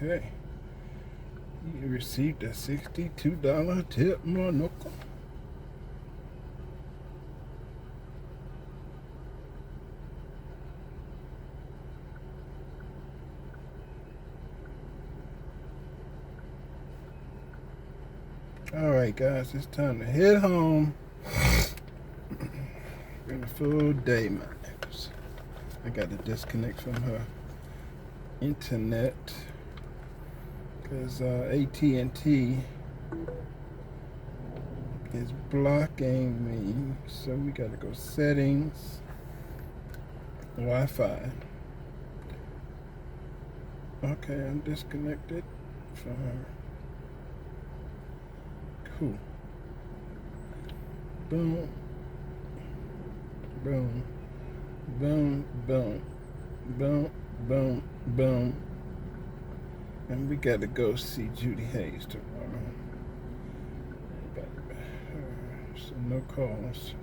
Okay. You received a $62 tip, Monoco. Alright guys, it's time to head home. Been a full day, my niggas. I got to disconnect from her internet because AT&T is blocking me. So we got to go settings, Wi-Fi. Okay, I'm disconnected from her. Cool. Boom. Boom. Boom. Boom. Boom. Boom. Boom. And we got to go see Judy Hayes tomorrow. So no calls.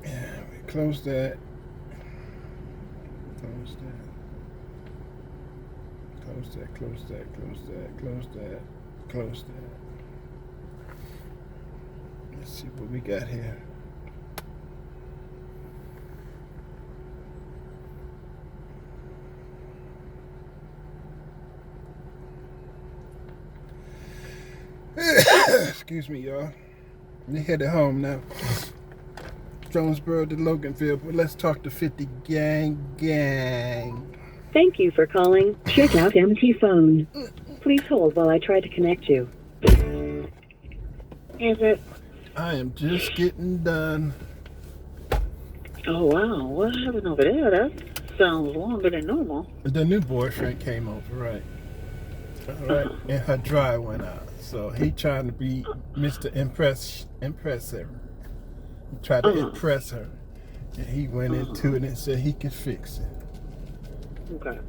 Yeah, we close that. Close that. Close that. Close that. Close that. Close that. Close that. Let's see what we got here. Excuse me, y'all. We headed home now. Jonesboro to Loganville, but let's talk to 50 gang. Thank you for calling. Check out empty phone. Please hold while I try to connect you. Is it? I am just getting done. Oh, wow. What happened over there? That sounds longer than normal. The new boyfriend came over, right? Right, and her dry went out. So he trying to be Mr. Impress her. He tried to impress her. And he went into it and said he could fix it. Okay.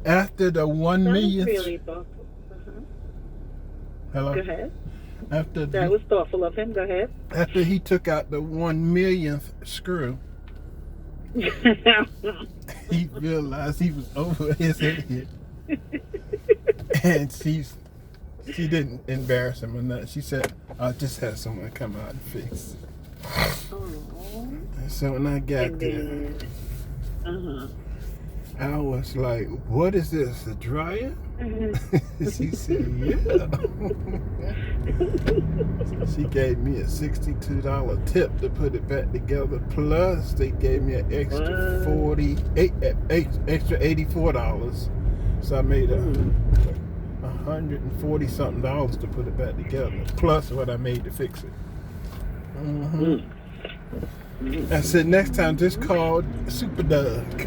After the 1 millionth... Really thoughtful. Hello? Go ahead. That was thoughtful of him. Go ahead. After he took out the 1 millionth screw, he realized he was over his head. And she didn't embarrass him or nothing. She said, I'll just have someone come out and fix it. And so when I got there, I was like, what is this, a dryer? She said, yeah. She gave me a $62 tip to put it back together. Plus, they gave me an extra extra $84. So I made $140 something to put it back together. Plus what I made to fix it. I said, next time just call Super Doug.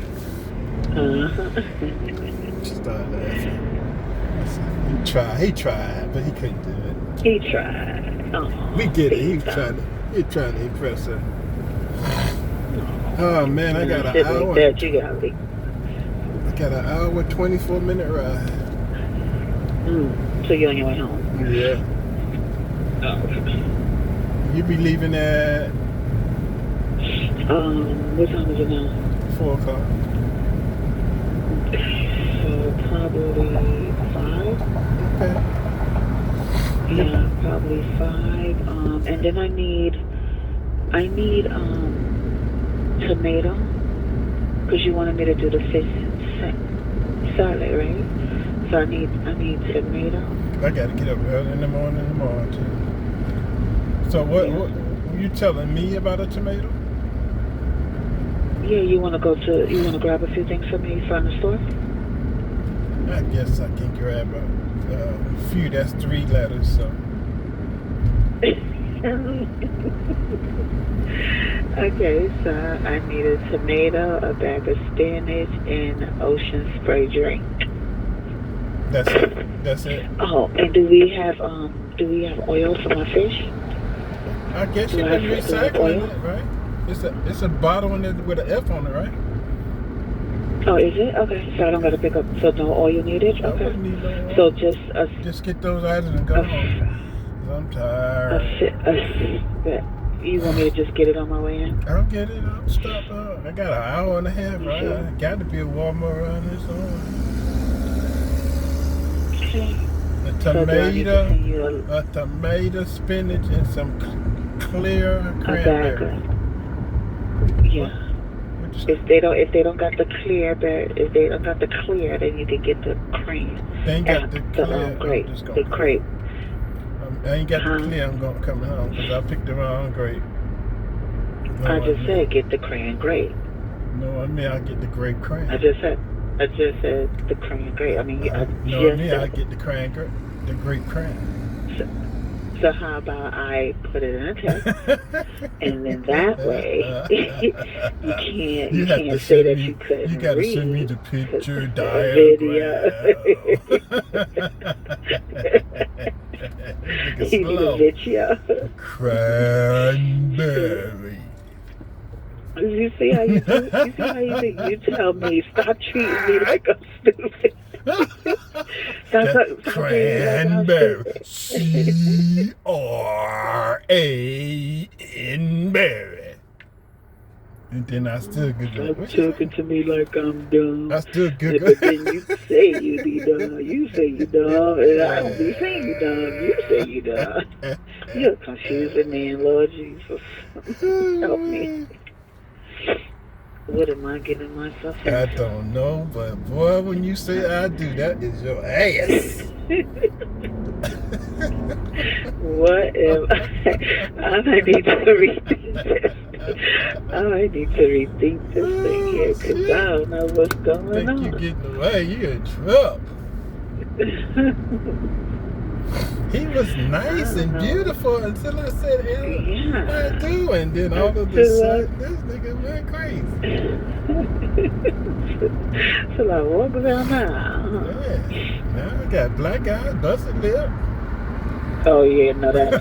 She started laughing. He tried, but he couldn't do it. He tried. We get it. He was trying to impress her. Oh man, I got an hour. I got an hour, 24-minute ride. So you're on your way home? Yeah. Oh. You be leaving at? What time is it now? 4 o'clock. So probably 5. Okay. Yeah, probably 5. And then I need tomato, because you wanted me to do the fish salad, right? So I need tomato. I gotta get up early in the morning tomorrow too. So what you telling me about a tomato? Yeah, you wanna grab a few things for me from the store? I guess I can grab a few. That's 3 letters, so. Okay, so I need a tomato, a bag of spinach, and an ocean spray drink. That's it. Oh, and do we have oil for my fish? I guess you can recycle it, right? It's a bottle in it with an F on it, right? Oh, is it? Okay, so I don't got to pick up. So no oil needed. Okay. I wouldn't need no oil. So just get those items and go home. I'm tired. You want me to just get it on my way in? I'll get it. I'll stop. I got an hour and a half, right? Sure. I got to be a Walmart around this see? A So do I need to tomato, send you a tomato, spinach, and some clear a bag cranberry. of? What? Yeah. What you say? If they don't got the clear, then you can get the cream. They ain't got the The clear. I'm grape, just the gonna. grape. I ain't got the Huh? clear. I'm gonna come home because I picked the wrong grape. I just said get the crayon grape. No, I mean I get the grape crayon. I just said the crayon grape. I mean, I No, I just mean said I get the crayon grape, the grape crayon. So how about I put it in a text, and then that way you can't say that you couldn't You gotta read. send me the picture Video. diagram. You need a video. Cranberry. You see how you do? You see how you do? You tell me stop treating me like I'm stupid. Stop treating me like I'm Cranberry. stupid. Cranberry. And then I still get Stop talking to me like I'm dumb. I still good. But then you say you be dumb. You say you dumb. And I don't be saying you dumb. You say you dumb. You're confusing me, Lord Jesus. Help me. What am I getting myself into? I don't know, but boy, when you say I do, that is your ass. What am I might need to rethink this. I might need to rethink this thing here because I don't know what's going Think on. you getting away? You in trouble. He was nice and beautiful until I said, Yeah. I do. And then all of a sudden, this nigga went crazy. So I walk around now. Yeah. Now I got black eye, busted lip. Oh, yeah, no, that.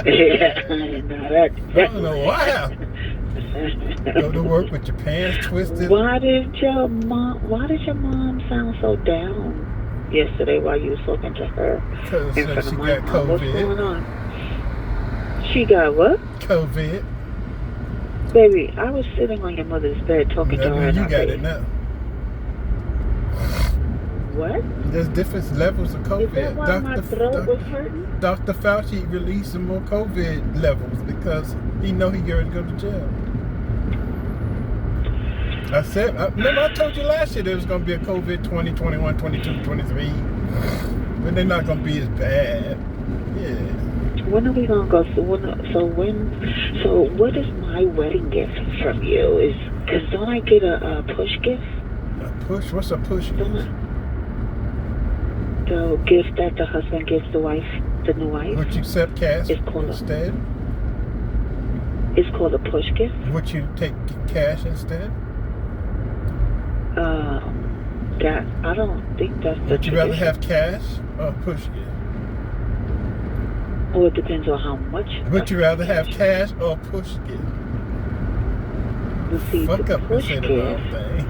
Yeah, no, that. I don't know what happened. Go to work with your pants twisted. Why did your mom sound so down yesterday while you was talking to her Because in front she of my got mom? What's COVID. going on? She got what? COVID. Baby, I was sitting on your mother's bed talking to her. You got it now. What? There's different levels of COVID. Is that why my throat was hurting? Dr. Fauci released some more COVID levels because he know he going to go to jail. I said, remember I told you last year there was going to be a COVID 20, 21, 22, 23. But they're not going to be as bad. Yeah. When are we going to go? So what is my wedding gift from you? Because don't I get a push gift? A push? What's a push gift? The gift that the husband gives the wife, the new wife. Would you accept cash instead? It's called a push gift. Would you take cash instead? That I don't think that's the Would you rather have cash or a push gift? Well, it depends on how much. Would you rather have cash or a push gift? You see, Fuck the up and push say the gift. wrong thing.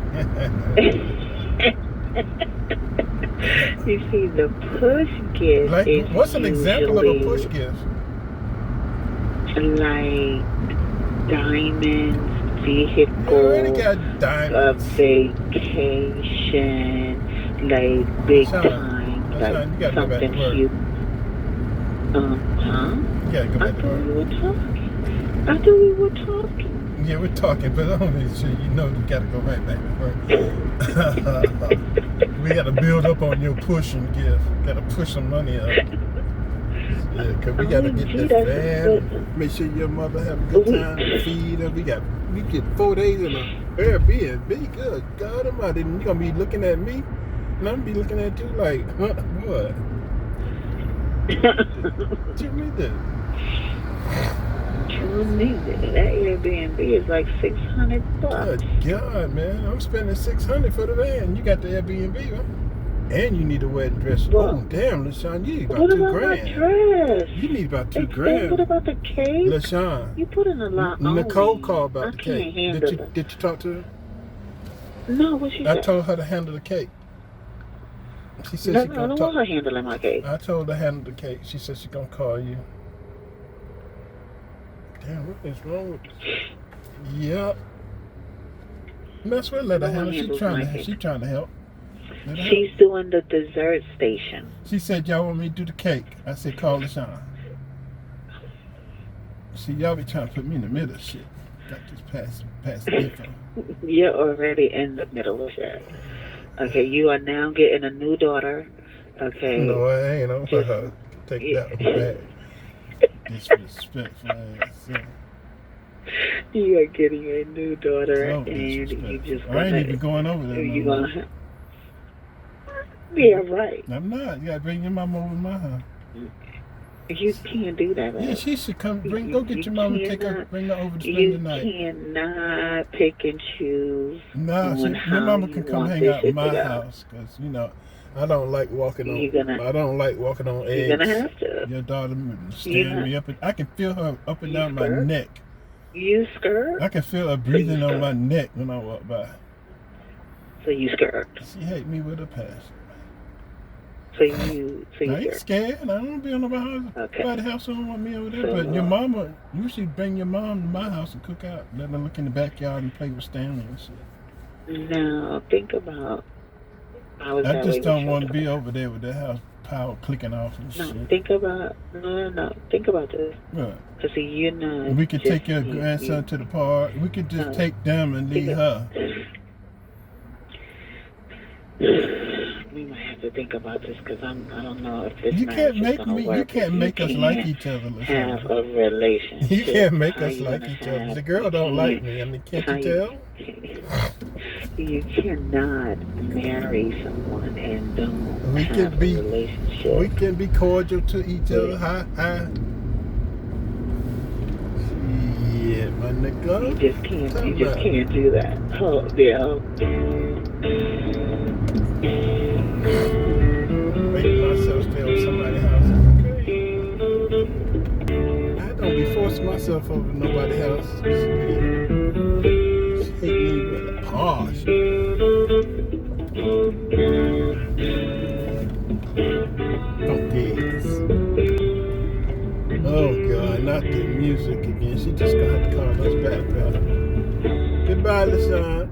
You see, the push gift Like, is what's an example of a push usually gift? like diamonds, You already vehicles, got a diamonds. vacation, like big Son, time, like you gotta go back to something work. huge. Huh? You gotta go I back to thought we work. were talking. I thought we were talking. Yeah, we're talking, but I want to make sure you know you gotta go right back to work. We gotta build up on your pushing gift. Gotta push some money up. Yeah, because we gotta get this van. Make sure your mother have a good time to feed her. We get 4 days in a Airbnb. Good God Almighty. And you're gonna be looking at me, and I'm gonna be looking at you like, huh, what? What you mean that? That Airbnb is like $600. Good God, man. I'm spending $600 for the van. You got the Airbnb, right? And you need a wedding dress. Well, oh, damn, LaShawn, you need about what $2 about grand. my dress? You need about $2 And grand. what about the cake? LaShawn. You put in a lot on Nicole me. called about I the can't cake. handle it. Did you talk to her? No, what she I said? told her to handle the cake. She said No, she's I gonna don't talk. want her handling my cake. I told her to handle the cake. She said she's gonna call you. Damn, what is wrong with this? Yep. Mess with her, let her No one handle. handles my cake. She trying to help. She's doing the dessert station. She said, y'all want me to do the cake? I said, call LaShawn. See, y'all be trying to put me in the middle of shit. Got this past info. You're already in the middle of it. Okay, you are now getting a new daughter. Okay. No, I ain't on her. Take that one back. Disrespectful ass. You are getting a new daughter, and you just. I ain't even going over there. You gonna? Yeah, right. I'm not. You gotta bring your mom over to my house. You can't do that. Yeah, she should come. Go get your mom and take her. Bring her over to spend the night. You cannot pick and choose. No, your mama can come hang out in my house because I don't like walking on. I don't like walking on eggs. You're gonna have to. Your daughter staring me up, and I can feel her up and down my neck. You scared? I can feel her breathing on my neck when I walk by. So you scared? She hate me with a passion. So you scared. I don't be on nobody's house. Don't want me over there. But your mama, you should bring your mom to my house and cook out. Let her look in the backyard and play with Stanley and shit. Now think about. I just don't want to be over there with that house power clicking off and shit. Think about Think about this. What? Cause see, we could take your grandson to the park. We could just take them and leave her. We might have to think about this because I don't know if this. You can't make me. You can't make us like each other. Have a relationship. You can't make us like each other. The girl don't like me. I mean, can't you tell? You cannot marry someone and don't we have can be, a relationship. We can be cordial to each other. Hi. Yeah, my nigga. You just can't. You just can't do that. Oh, yeah. Making myself stay on somebody's house is okay. I don't be forcing myself over nobody's house. She hate me with a harsh. Funkies. Oh God, not the music again. She just gonna have to call us back, brother. Goodbye, LaShawn.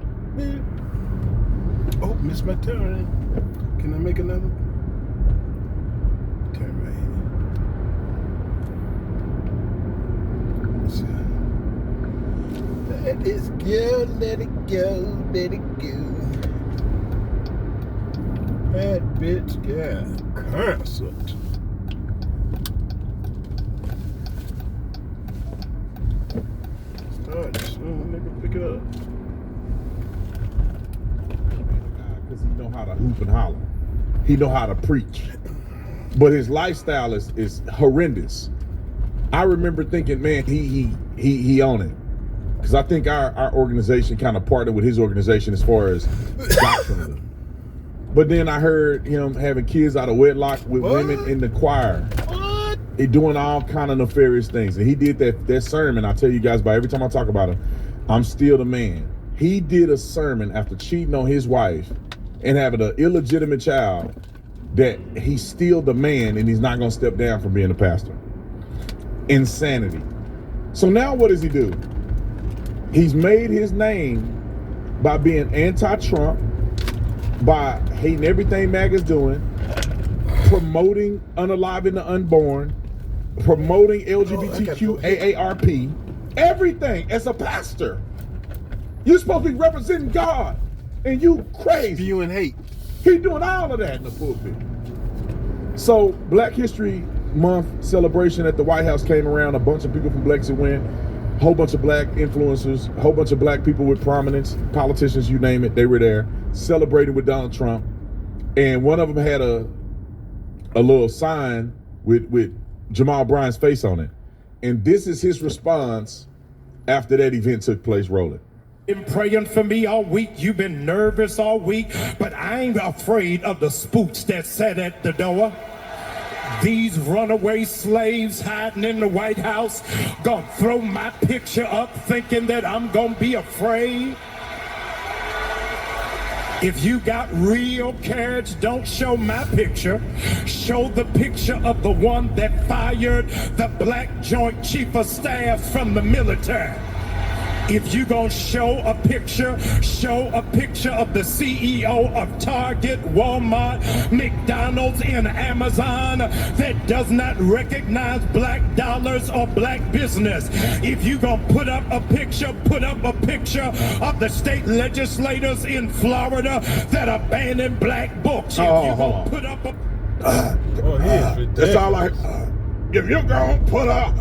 Oh, missed my turn. Can I make another turn right here? Let it go, let it go, let it go. That bitch got canceled. Start soon, nigga, pick it up. Because he know how to hoop and holler. He know how to preach. But his lifestyle is horrendous. I remember thinking, man, he on it. Because I think our organization kind of partnered with his organization as far as doctrinally. But then I heard him having kids out of wedlock with women in the choir. What? He doing all kind of nefarious things. And he did that sermon. I tell you guys about every time I talk about him, I'm still the man. He did a sermon after cheating on his wife and having an illegitimate child that he's still the man and he's not going to step down from being a pastor. Insanity. So now what does he do? He's made his name by being anti-Trump, by hating everything MAGA's doing, promoting unaliving the unborn, promoting LGBTQ AARP, everything as a pastor. You're supposed to be representing God, and you crazy. Spewing hate. He doing all of that in the pulpit. So Black History Month celebration at the White House came around. A bunch of people from Blexit went. A whole bunch of black influencers, a whole bunch of black people with prominence, politicians, you name it, they were there celebrating with Donald Trump. And one of them had a little sign with Jamal Bryant's face on it. And this is his response after that event took place. Roll it. Been praying for me all week. You've been nervous all week, but I ain't afraid of the spooks that sat at the door. These runaway slaves hiding in the White House gonna throw my picture up thinking that I'm gonna be afraid. If you got real courage, don't show my picture. Show the picture of the one that fired the Black Joint Chief of Staff from the military. If you gonna show a picture of the CEO of Target, Walmart, McDonald's, and Amazon that does not recognize black dollars or black business. If you gonna put up a picture of the state legislators in Florida that are banning black books. If you gonna put up a that's all I. If you're gonna put up,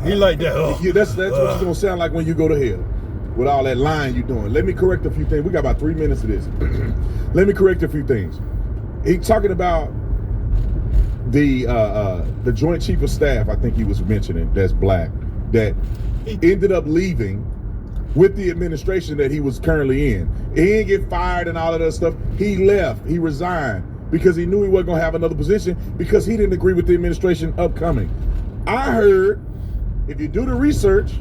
he like that. that's what you're gonna sound like when you go to hell, with all that lying you doing. Let me correct a few things. We got about 3 minutes of this. Let me correct a few things. He talking about the Joint Chief of Staff. I think he was mentioning that's black, that ended up leaving with the administration that he was currently in. He didn't get fired and all of that stuff. He left. He resigned because he knew he wasn't going to have another position because he didn't agree with the administration upcoming. I heard, if you do the research,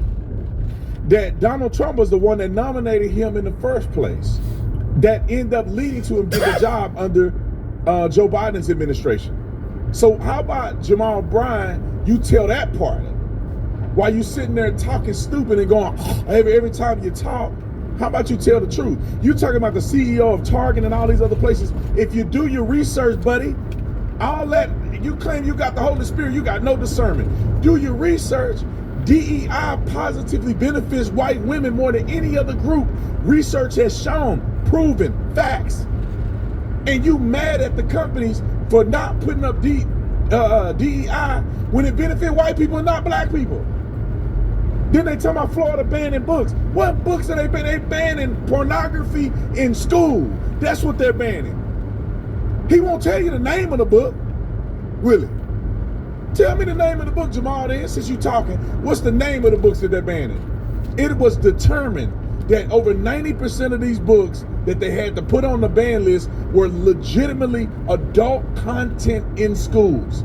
that Donald Trump was the one that nominated him in the first place, that ended up leading to him getting a job under Joe Biden's administration. So how about Jamal Bryant, you tell that part of it, while you sitting there talking stupid and going, every time you talk, how about you tell the truth? You talking about the CEO of Target and all these other places. If you do your research, buddy, all that, you claim you got the Holy Spirit, you got no discernment. Do your research. DEI positively benefits white women more than any other group. Research has shown, proven, facts. And you mad at the companies for not putting up DEI when it benefit white people and not black people. Then they talk about Florida banning books. What books are they banning? They banning pornography in school. That's what they're banning. He won't tell you the name of the book, will he? Tell me the name of the book, Jamal, then, since you talking. What's the name of the books that they're banning? It was determined that over 90% of these books that they had to put on the ban list were legitimately adult content in schools.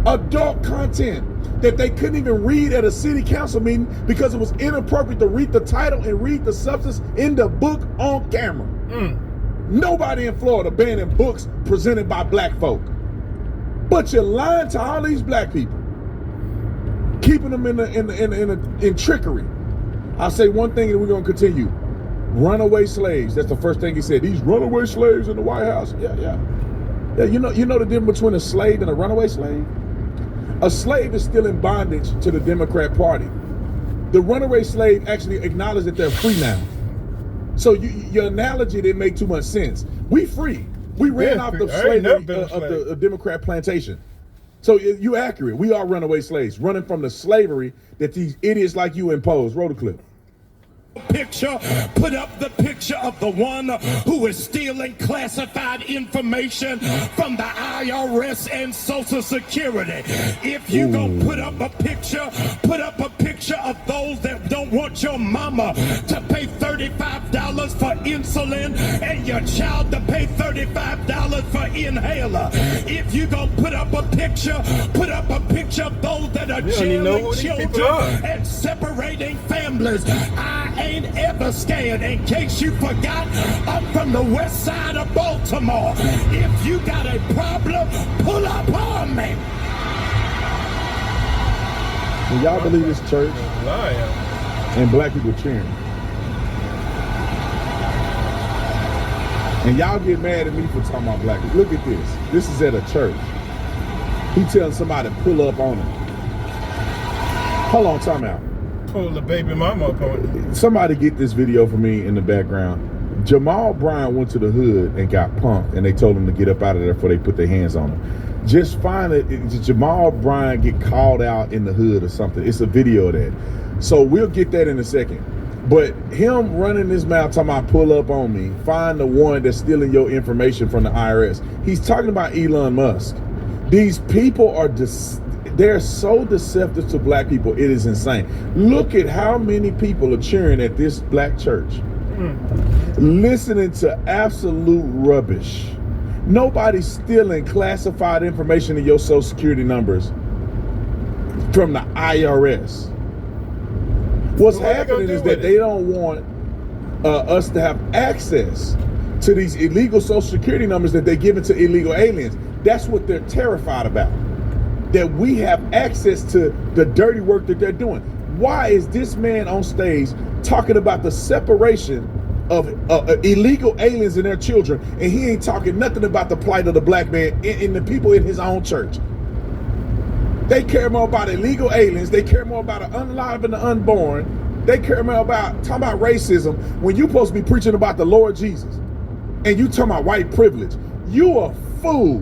Adult content that they couldn't even read at a city council meeting because it was inappropriate to read the title and read the substance in the book on camera. Nobody in Florida banning books presented by black folk. But you're lying to all these black people, keeping them in trickery. I'll say one thing and we're gonna continue. Runaway slaves. That's the first thing he said. These runaway slaves in the White House. Yeah. You know the difference between a slave and a runaway slave? A slave is still in bondage to the Democrat Party. The runaway slave actually acknowledges that they're free now. So your analogy didn't make too much sense. We free. We ran off the slavery of the Democrat plantation. So you're accurate. We are runaway slaves, running from the slavery that these idiots like you impose. Roll the clip. Put up the picture of the one who is stealing classified information from the IRS and Social Security. If you gonna put up a picture of those that don't want your mama to pay $35 for insulin and your child to pay $35 for inhaler. If you gonna put up a picture of those that are jailing children and separating families. I ain't ever scared. In case you forgot, I'm from the west side of Baltimore. If you got a problem, pull up on me. Will y'all believe this church? And black people cheering. And y'all get mad at me for talking about black people. Look at this. This is at a church. He telling somebody to pull up on him. Hold on, time out. Pull the baby mama up on him. Somebody get this video for me in the background. Jamal Bryant went to the hood and got punked, and they told him to get up out of there before they put their hands on him. Just find it. Jamal Bryant get called out in the hood or something. It's a video of that. So we'll get that in a second. But him running his mouth talking about pull up on me, find the one that's stealing your information from the IRS. He's talking about Elon Musk. These people are they're so deceptive to black people. It is insane. Look at how many people are cheering at this black church, listening to absolute rubbish. Nobody's stealing classified information in your social security numbers from the IRS. What's happening is that they don't want us to have access to these illegal social security numbers that they're giving to illegal aliens. That's what they're terrified about. That we have access to the dirty work that they're doing. why is this man on stage talking about the separation of illegal aliens and their children, and he ain't talking nothing about the plight of the black man and the people in his own church? They care more about illegal aliens. They care more about the unalive and the unborn. They care more about talking about racism when you supposed to be preaching about the Lord Jesus, and you talking about white privilege. You a fool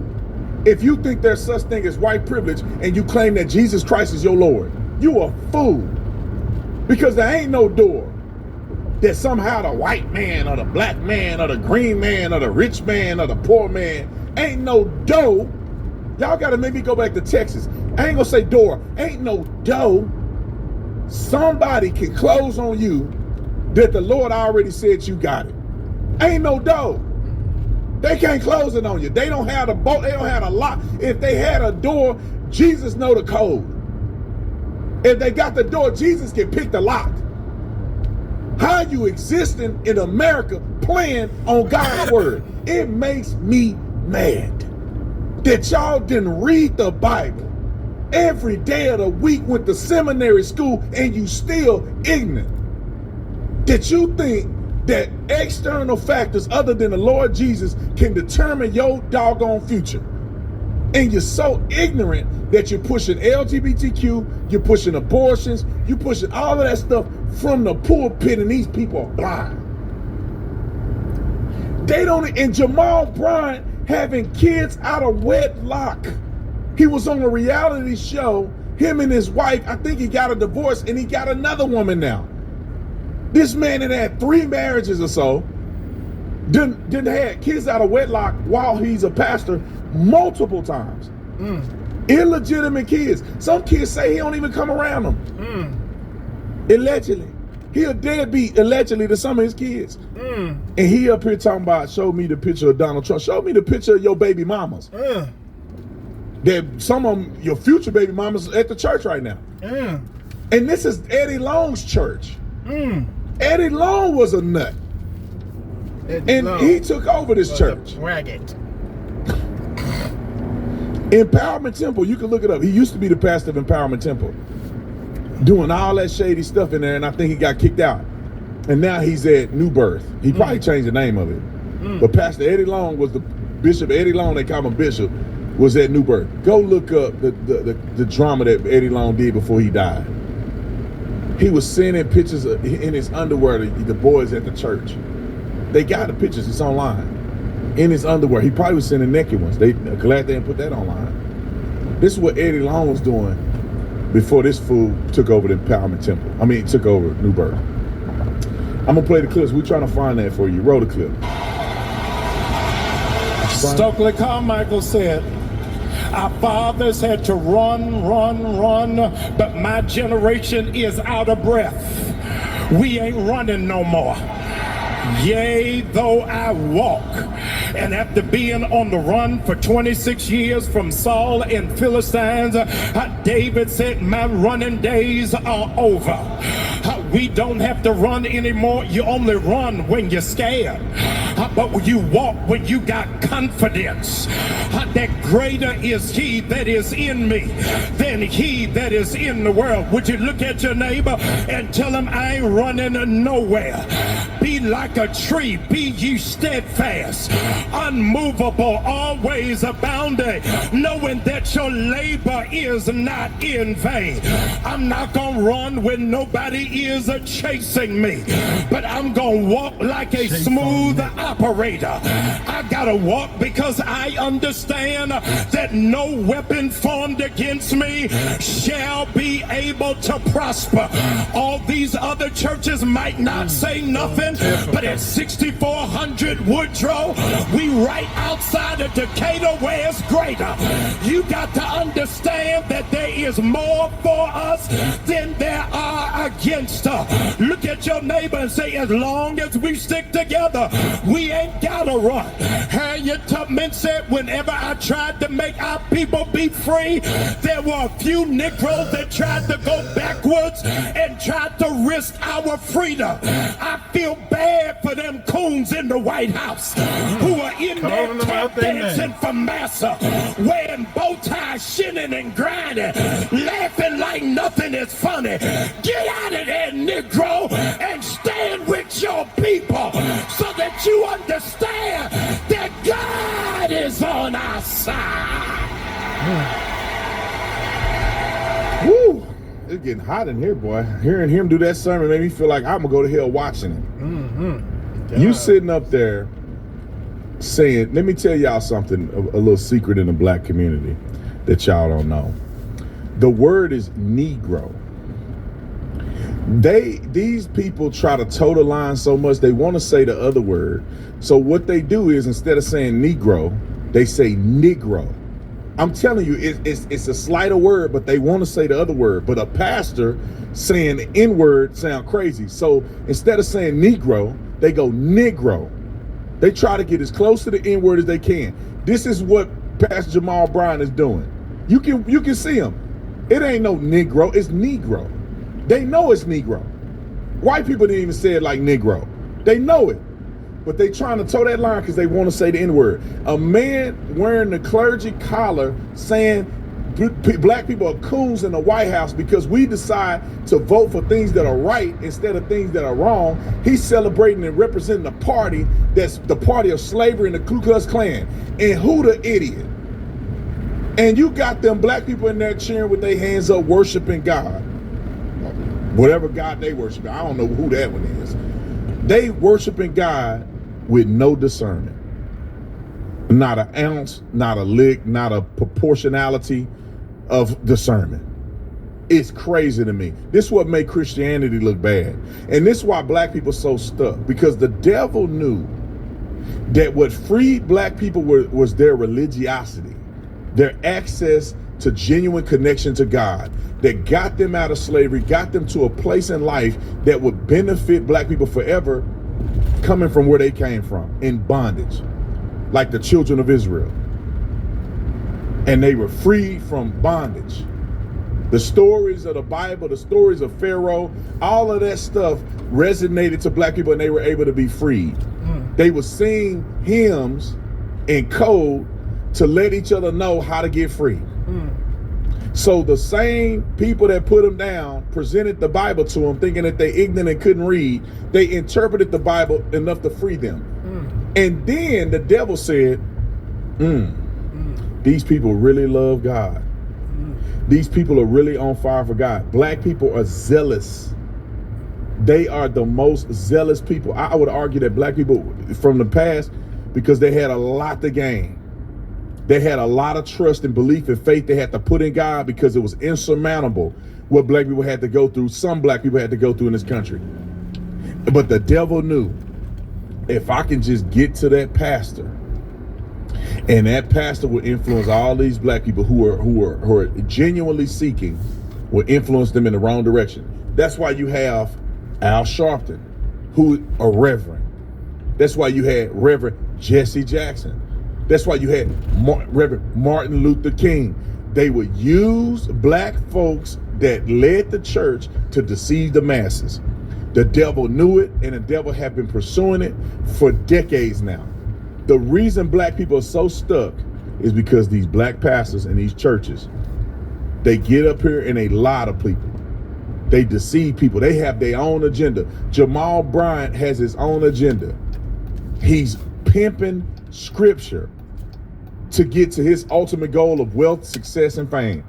if you think there's such thing as white privilege and you claim that Jesus Christ is your Lord. You a fool, because there ain't no door that somehow the white man or the black man or the green man or the rich man or the poor man, ain't no door. Y'all gotta make me go back to Texas. I ain't gonna say door. Ain't no door. Somebody can close on you that the Lord already said you got it. Ain't no door. They can't close it on you. They don't have the bolt. They don't have a lock. If they had a door, Jesus know the code. If they got the door, Jesus can pick the lock. How you existing in America playing on God's word? It makes me mad that y'all didn't read the Bible every day of the week, went to seminary school, and you still ignorant. That you think that external factors other than the Lord Jesus can determine your doggone future. And you're so ignorant that you're pushing LGBTQ, you're pushing abortions, you're pushing all of that stuff from the pulpit, and these people are blind. They don't, and Jamal Bryant having kids out of wedlock. He was on a reality show, him and his wife, I think he got a divorce and he got another woman now. This man had 3 marriages or so, didn't have kids out of wedlock while he's a pastor multiple times. Illegitimate kids. Some kids say he don't even come around them. Allegedly. He a deadbeat, allegedly, to some of his kids. And he up here talking about, show me the picture of Donald Trump. Show me the picture of your baby mamas. That some of them, your future baby mamas at the church right now. And this is Eddie Long's church. Eddie Long was a nut. And he took over this church. Empowerment Temple, you can look it up. He used to be the pastor of Empowerment Temple, doing all that shady stuff in there, and I think he got kicked out. And now he's at New Birth. He probably changed the name of it. But Pastor Eddie Long was the Bishop Eddie Long, they call him Bishop, was at New Birth. Go look up the drama that Eddie Long did before he died. He was sending pictures in his underwear to the boys at the church. They got the pictures, it's online. In his underwear. He probably was sending naked ones. They glad they didn't put that online. This is what Eddie Long was doing before this fool took over the Empowerment Temple. I mean, took over New Birth. I'm gonna play the clips. We're trying to find that for you. Roll the clip. Stokely Carmichael said, our fathers had to run, but my generation is out of breath. We ain't running no more. Yea, though I walk, and after being on the run for 26 years from Saul and Philistines, David said, my running days are over. We don't have to run anymore. You only run when you're scared. But you walk when you got confidence that greater is he that is in me than he that is in the world. Would you look at your neighbor and tell him, I ain't running nowhere. Be like a tree, be ye steadfast, unmovable, always abounding, knowing that your labor is not in vain. I'm not gonna run when nobody is chasing me, but I'm gonna walk like a smooth operator. I gotta walk because I understand that no weapon formed against me shall be able to prosper. All these other churches might not say nothing, but at 6400 Woodrow, we right outside of Decatur where it's greater. You got to understand that there is more for us than there are against us. Look at your neighbor and say, as long as we stick together, we ain't gotta run. Hey, Harriet Tubman said, whenever I tried to make our people be free, there were a few Negroes that tried to go backwards and tried to risk our freedom. I feel bad for them coons in the White House who are in there tap dancing for massa, wearing bow ties, shinning and grinding, laughing like nothing is funny. Get out of there, Negro, and stand with your people so that you understand that God is on our side. Woo! It's getting hot in here, boy. Hearing him do that sermon made me feel like I'm gonna go to hell watching it. You sitting up there saying, let me tell y'all something, a little secret in the black community that y'all don't know. The word is Negro. These people try to toe the line so much they want to say the other word. So what they do is, instead of saying Negro, they say Negro. I'm telling you, it's a slighter word, but they want to say the other word. But a pastor saying the N word sound crazy. So instead of saying Negro, they go Negro. They try to get as close to the N word as they can. This is what Pastor Jamal Bryant is doing. You can see him. It ain't no Negro, it's Negro. They know it's Negro. White people didn't even say it like Negro. They know it. But they trying to toe that line because they want to say the N-word. A man wearing the clergy collar saying black people are coons in the White House because we decide to vote for things that are right instead of things that are wrong. He's celebrating and representing a party that's the party of slavery and the Ku Klux Klan. And who the idiot? And you got them black people in there cheering with their hands up, worshiping God. Whatever God they worship, I don't know who that one is. They worshiping God with no discernment. Not an ounce, not a lick, not a proportionality of discernment. It's crazy to me. This is what made Christianity look bad. And this is why black people are so stuck. Because the devil knew that what freed black people was their religiosity, their access to genuine connection to God, that got them out of slavery, got them to a place in life that would benefit black people forever, coming from where they came from, in bondage, like the children of Israel. And they were freed from bondage. The stories of the Bible, the stories of Pharaoh, all of that stuff resonated to black people and they were able to be freed. They would sing hymns in code to let each other know how to get free. So the same people that put them down presented the Bible to them thinking that they ignorant and couldn't read. They interpreted the Bible enough to free them. And then the devil said, these people really love God. These people are really on fire for God. Black people are zealous. They are the most zealous people. I would argue that black people from the past, because they had a lot to gain. They had a lot of trust and belief and faith they had to put in God because it was insurmountable what black people had to go through. Some black people had to go through in this country. But the devil knew, if I can just get to that pastor, and that pastor will influence all these black people who are genuinely seeking, will influence them in the wrong direction. That's why you have Al Sharpton, who a reverend. That's why you had Reverend Jesse Jackson. That's why you had Reverend Martin Luther King. They would use black folks that led the church to deceive the masses. The devil knew it, and the devil had been pursuing it for decades now. The reason black people are so stuck is because these black pastors and these churches, they get up here and they lie to people. They deceive people. They have their own agenda. Jamal Bryant has his own agenda. He's pimping scripture to get to his ultimate goal of wealth, success, and fame.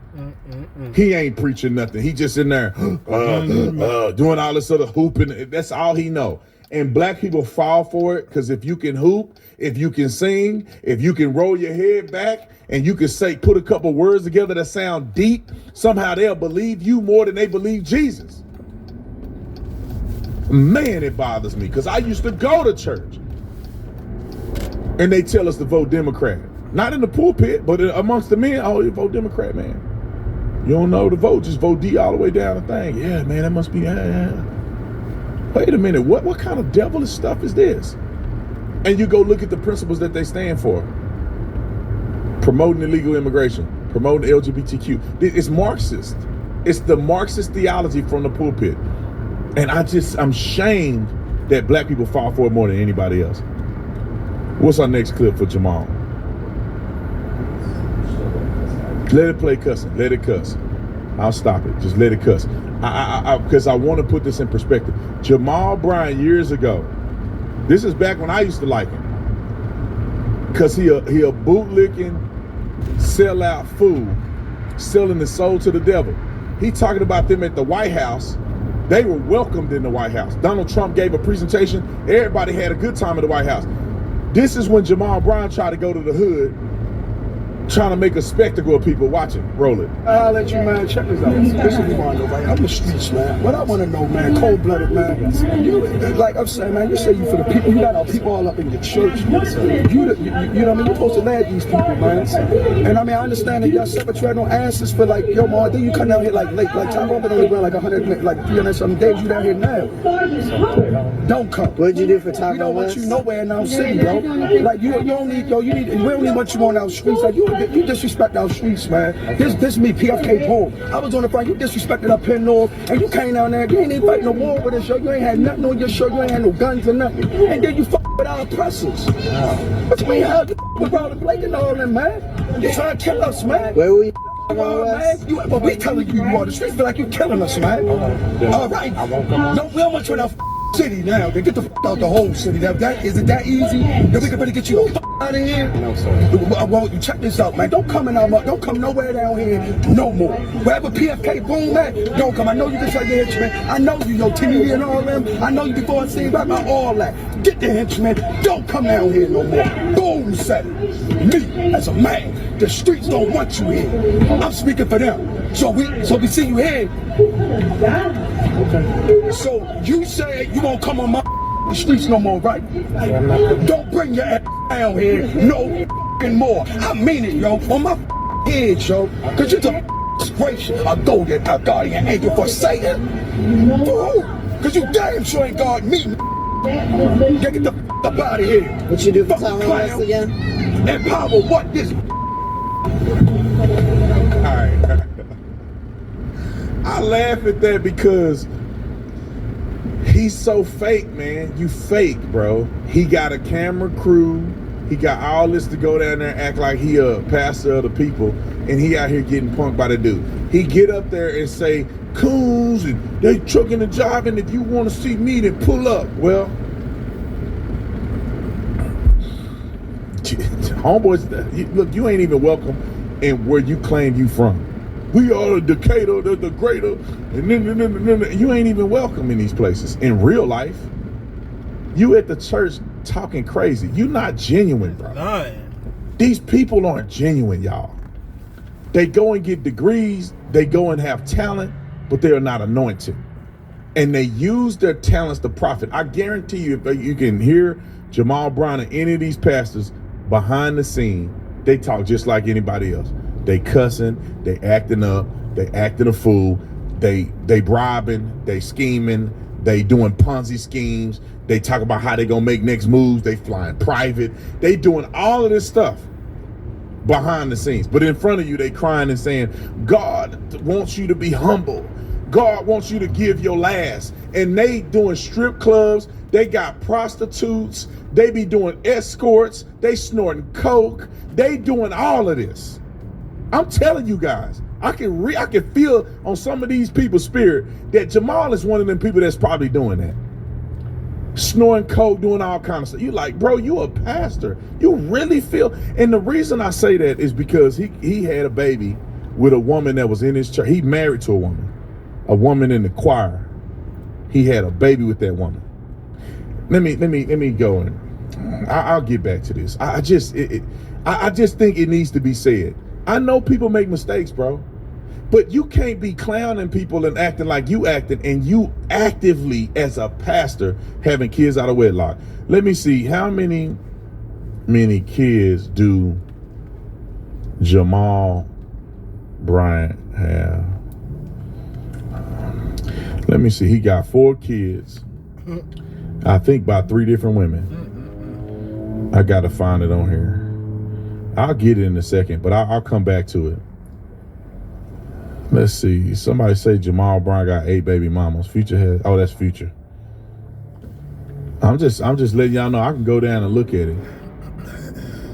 He ain't preaching nothing. He just in there doing all this other hooping. That's all he know. And black people fall for it because if you can hoop, if you can sing, if you can roll your head back, and you can put a couple words together that sound deep, somehow they'll believe you more than they believe Jesus. Man, it bothers me because I used to go to church and they tell us to vote Democrat. Not in the pulpit, but amongst the men. Oh, you vote Democrat, man. You don't know the vote, just vote D all the way down the thing. Yeah, man, that must be, yeah. Wait a minute, what kind of devilish stuff is this? And you go look at the principles that they stand for. Promoting illegal immigration, promoting LGBTQ. It's Marxist. It's the Marxist theology from the pulpit. And I'm shamed that black people fall for it more than anybody else. What's our next clip for Jamal? Let it play cussing. Let it cuss. I'll stop it. Just let it cuss. Because I want to put this in perspective. Jamal Bryant years ago, this is back when I used to like him. Because he a bootlicking, sellout fool, selling his soul to the devil. He talking about them at the White House. They were welcomed in the White House. Donald Trump gave a presentation. Everybody had a good time at the White House. This is when Jamal Bryant tried to go to the hood, trying to make a spectacle of people watching. Roll it. I'll let you, man. Check this out. This is what I want to know, right? I'm the streets, man. What I want to know, man, cold-blooded, man. You, like I'm saying, man, you say you for the people. You got our people all up in your church. You know what I mean? You're supposed to lead these people, man. And I mean, I understand that y'all separate. You had no answers for like, yo, man, then you come down here like late, like time I've been on the ground like 100, like 300 something days. You down here now. Don't come. What'd you do for Taco We don't want West? you nowhere in our city, bro. Like you don't need, yo, you need. We don't even want you on our streets. Like you disrespect our streets, man. This me, PFK Paul. I was on the front. You disrespected up here north, and you came down there. You ain't even fighting no war with us, yo. You ain't had nothing on your shirt. You ain't had no guns or nothing. And then you fuck with our oppressors. But we have with Ronald Blake and all them, man. You trying to kill us, man. Where were you? Man, but we telling you on the streets feel like you killing us, man. All right. No, we don't want you in our city now. They get the out the whole city. Is it that easy? That we can really get you the out of here? No, sir. Well, you check this out, man. Don't come nowhere down here no more. Wherever PFK boom at, don't come. I know you can tell your henchmen. I know you, yo, TV and all them. I know you before I see about all that. Get the henchmen. Don't come down here no more. Boom, said it. Me, as a man, the streets don't want you here. I'm speaking for them. So we see you here. So you say you won't come on my streets no more, right? Don't bring your ass down here no more. I mean it, yo. On my head, yo. Cause you're the disgrace. A golden guardian angel for Satan. For who? Cause you damn sure ain't guard me. Get the up out of here. What you do for Taco West again? And power what this? Alright. I laugh at that because he's so fake, man. You fake, bro. He got a camera crew. He got all this to go down there and act like he a pastor of the people, and he out here getting punked by the dude. He get up there and say, coons, and they trucking and driving. If you want to see me, then pull up. Well, homeboys, look, you ain't even welcome in where you claim you from. We are the Decatur, the greater, and then you ain't even welcome in these places. In real life, you at the church talking crazy. You not genuine, bro. These people aren't genuine, y'all. They go and get degrees, they go and have talent, but they are not anointed. And they use their talents to profit. I guarantee you, if you can hear Jamal Bryant and any of these pastors behind the scene, they talk just like anybody else. They cussing, they acting up, they acting a fool, they bribing, they scheming, they doing Ponzi schemes, they talk about how they gonna make next moves, they flying private, they doing all of this stuff behind the scenes. But in front of you, they crying and saying, God wants you to be humble. God wants you to give your last. And they doing strip clubs, they got prostitutes, they be doing escorts, they snorting coke, they doing all of this. I'm telling you guys, I can feel on some of these people's spirit that Jamal is one of them people that's probably doing that. Snoring coke, doing all kinds of stuff. You like, bro, you a pastor. You really feel, and the reason I say that is because he had a baby with a woman that was in his church. He married to a woman in the choir. He had a baby with that woman. Let me go in. I'll get back to this. I just think it needs to be said. I know people make mistakes, bro, but you can't be clowning people and acting like you acting, and you actively as a pastor having kids out of wedlock. Let me see, how many kids do Jamal Bryant have? Let me see, he got 4 kids. I think by 3 different women. I gotta find it on here. I'll get it in a second, but I'll come back to it. Let's see. Somebody say Jamal Bryant got 8 baby mamas. Future has. Oh, that's Future. I'm just letting y'all know I can go down and look at it.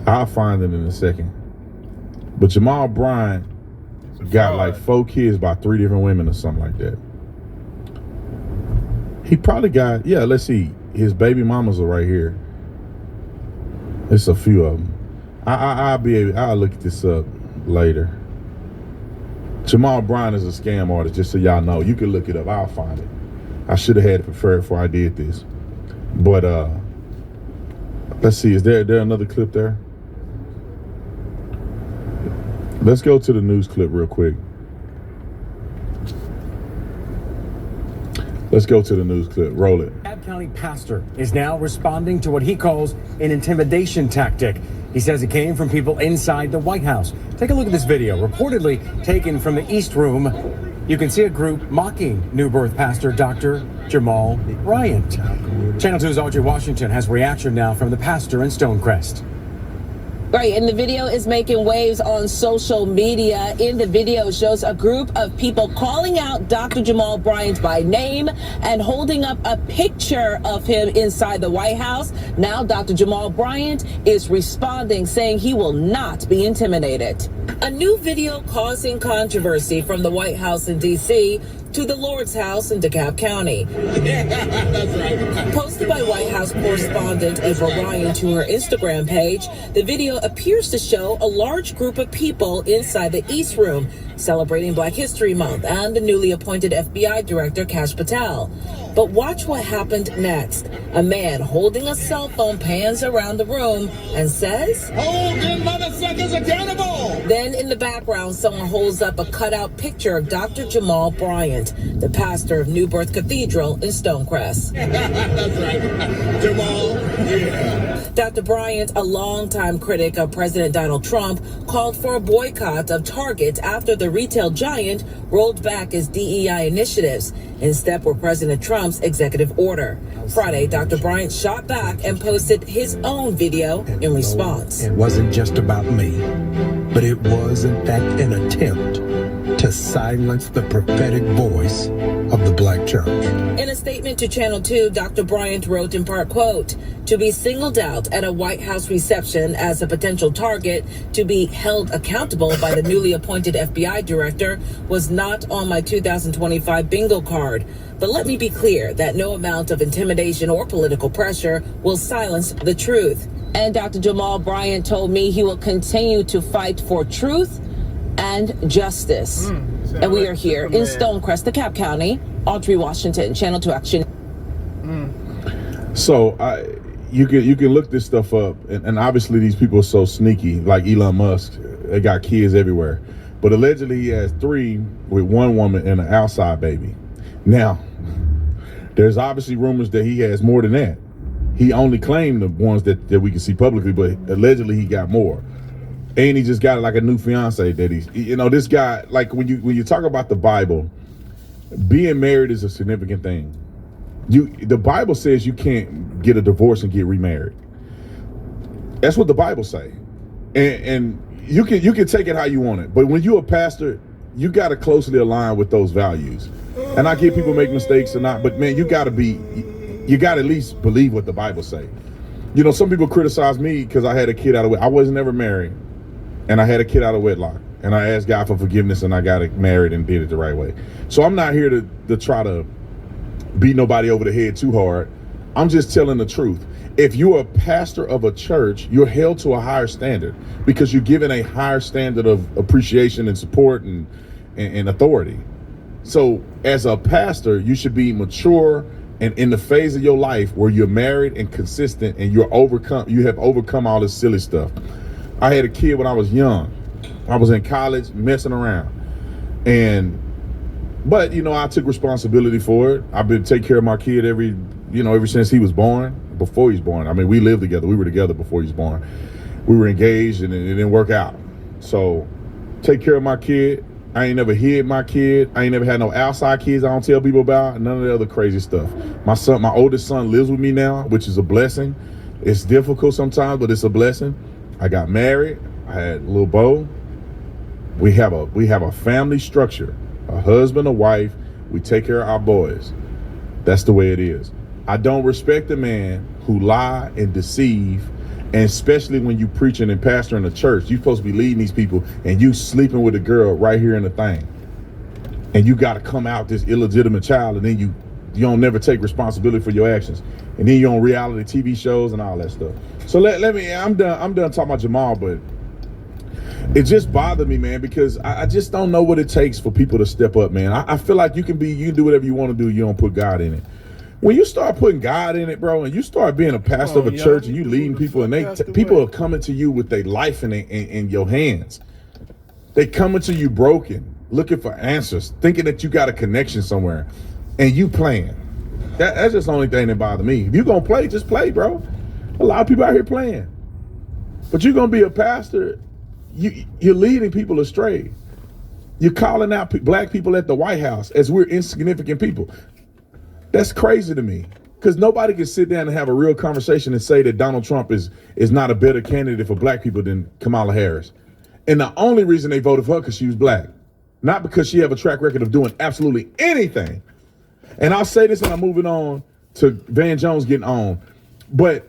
I'll find it in a second. But Jamal Bryant got like 4 kids by 3 different women or something like that. He probably got, yeah, let's see. His baby mamas are right here. It's a few of them. I'll look this up later. Jamal Bryant is a scam artist, just so y'all know. You can look it up. I'll find it. I should have had it prepared before I did this. But let's see. Is there another clip there? Let's go to the news clip real quick. Let's go to the news clip. Roll it. DeKalb County pastor is now responding to what he calls an intimidation tactic. He says it came from people inside the White House. Take a look at this video, reportedly taken from the East Room. You can see a group mocking New Birth pastor Dr. Jamal Bryant. Channel 2's Audrey Washington has reaction now from the pastor in Stonecrest. Right, and the video is making waves on social media. In the video shows a group of people calling out Dr. Jamal Bryant by name and holding up a picture of him inside the White House. Now Dr. Jamal Bryant is responding, saying he will not be intimidated. A new video causing controversy from the White House in D.C. to the Lord's House in DeKalb County. Posted by White House correspondent Ava Ryan to her Instagram page, the video appears to show a large group of people inside the East Room celebrating Black History Month and the newly appointed FBI Director Kash Patel. But watch what happened next. A man holding a cell phone pans around the room and says, "Hold them motherfuckers accountable!" Then in the background, someone holds up a cutout picture of Dr. Jamal Bryant, the pastor of New Birth Cathedral in Stonecrest. That's right. Jamal, yeah. Dr. Bryant, a longtime critic of President Donald Trump, called for a boycott of Target after the retail giant rolled back its DEI initiatives in step with President Trump's executive order. Friday, Dr. Bryant shot back and posted his own video in response. It wasn't just about me, but it was in fact an attempt to silence the prophetic voice of the Black church. In a statement to Channel 2, Dr. Bryant wrote in part, quote, "To be singled out at a White House reception as a potential target to be held accountable by the newly appointed FBI director was not on my 2025 bingo card. But let me be clear that no amount of intimidation or political pressure will silence the truth." And Dr. Jamal Bryant told me he will continue to fight for truth and justice. And we are here in Stonecrest, DeKalb County. Audrey Washington, Channel 2 Action. So you can look this stuff up, and obviously these people are so sneaky, like Elon Musk. They got kids everywhere, but allegedly he has 3 with 1 woman and an outside baby. Now, there's obviously rumors that he has more than that. He only claimed the ones that we can see publicly, but allegedly he got more. And he just got like a new fiance that this guy, like when you talk about the Bible, being married is a significant thing. The Bible says you can't get a divorce and get remarried. That's what the Bible say. And you can take it how you want it. But when you're a pastor, you got to closely align with those values. And I get people make mistakes or not, but man, you got to at least believe what the Bible say. Some people criticize me because I had a kid out of wedlock. I was never married, and I had a kid out of wedlock. And I asked God for forgiveness, and I got married and did it the right way. So I'm not here to try to beat nobody over the head too hard. I'm just telling the truth. If you're a pastor of a church, you're held to a higher standard because you're given a higher standard of appreciation and support and authority. So as a pastor, you should be mature and in the phase of your life where you're married and consistent and you have overcome all this silly stuff. I had a kid when I was young. I was in college messing around. But I took responsibility for it. I've been taking care of my kid ever since he was born, before he was born. I mean, we lived together. We were together before he was born. We were engaged and it didn't work out. So take care of my kid. I ain't never hid my kid. I ain't never had no outside kids I don't tell people about, none of the other crazy stuff. My oldest son lives with me now, which is a blessing. It's difficult sometimes, but it's a blessing. I got married. I had a little Bo. We have a family structure, a husband, a wife. We take care of our boys. That's the way it is. I don't respect a man who lie and deceive, and especially when you preaching and pastoring a church. You're supposed to be leading these people, and you sleeping with a girl right here in the thing. And you got to come out this illegitimate child, and then you don't never take responsibility for your actions. And then you're on reality TV shows and all that stuff. So I'm done talking about Jamal, but it just bothered me, man, because I just don't know what it takes for people to step up, man. I feel like you can do whatever you want to do. You don't put God in it. When you start putting God in it, bro, and you start being a pastor of a church and you leading people, and people are coming to you with their life in your hands. They coming to you broken, looking for answers, thinking that you got a connection somewhere, and you playing. That's just the only thing that bothers me. If you're going to play, just play, bro. A lot of people out here playing. But you're going to be a pastor, you're leading people astray. You're calling out black people at the White House as we're insignificant people. That's crazy to me, because nobody can sit down and have a real conversation and say that Donald Trump is not a better candidate for black people than Kamala Harris. And the only reason they voted for her because she was black, not because she have a track record of doing absolutely anything. And I'll say this and I'm moving on to Van Jones getting on. But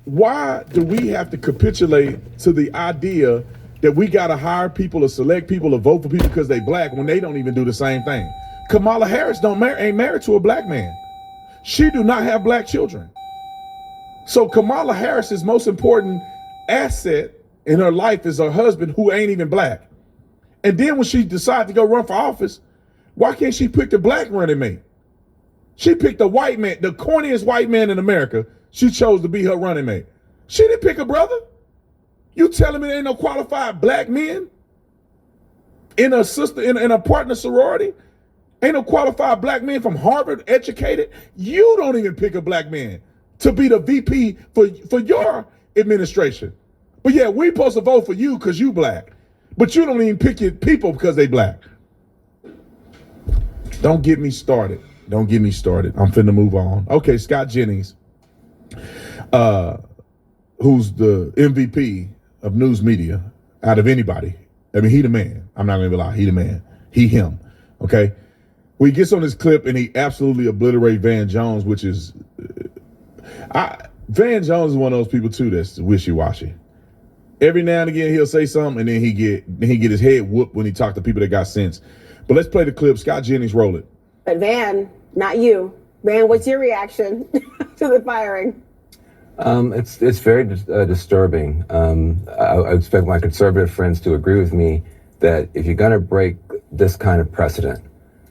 why do we have to capitulate to the idea that we got to hire people or select people or vote for people because they black when they don't even do the same thing? Kamala Harris ain't married to a black man. She do not have black children. So Kamala Harris's most important asset in her life is her husband, who ain't even black. And then when she decided to go run for office, why can't she pick the black running mate? She picked the white man, the corniest white man in America. She chose to be her running mate. She didn't pick a brother. You telling me there ain't no qualified black men in a partner sorority? Ain't no qualified black men from Harvard educated? You don't even pick a black man to be the VP for your administration. But yeah, we supposed to vote for you because you black. But you don't even pick your people because they black. Don't get me started. Don't get me started. I'm finna move on. Okay, Scott Jennings, who's the MVP of news media out of anybody. I mean, he the man. I'm not gonna lie. He the man. Him. Okay. Well, he gets on this clip and he absolutely obliterates Van Jones, which is, Van Jones is one of those people too that's wishy-washy. Every now and again he'll say something and then he get his head whooped when he talk to people that got sense. But let's play the clip. Scott Jennings, roll it. But Van, not you. Van, what's your reaction to the firing? It's very disturbing. I expect my conservative friends to agree with me that if you're going to break this kind of precedent,